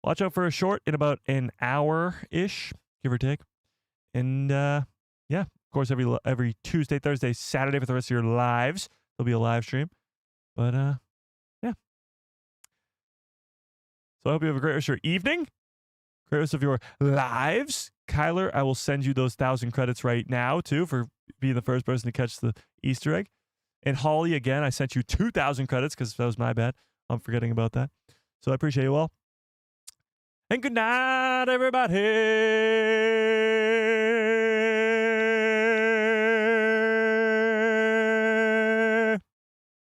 Watch out for a short in about an hour-ish, give or take. And, yeah, of course, every Tuesday, Thursday, Saturday for the rest of your lives, there'll be a live stream. But, yeah. So I hope you have a great rest of your evening. Great rest of your lives. Kyler, I will send you those 1,000 credits right now, too, for being the first person to catch the Easter egg. And Holly, again, I sent you 2,000 credits because that was my bad. I'm forgetting about that. So I appreciate you all. And good night, everybody.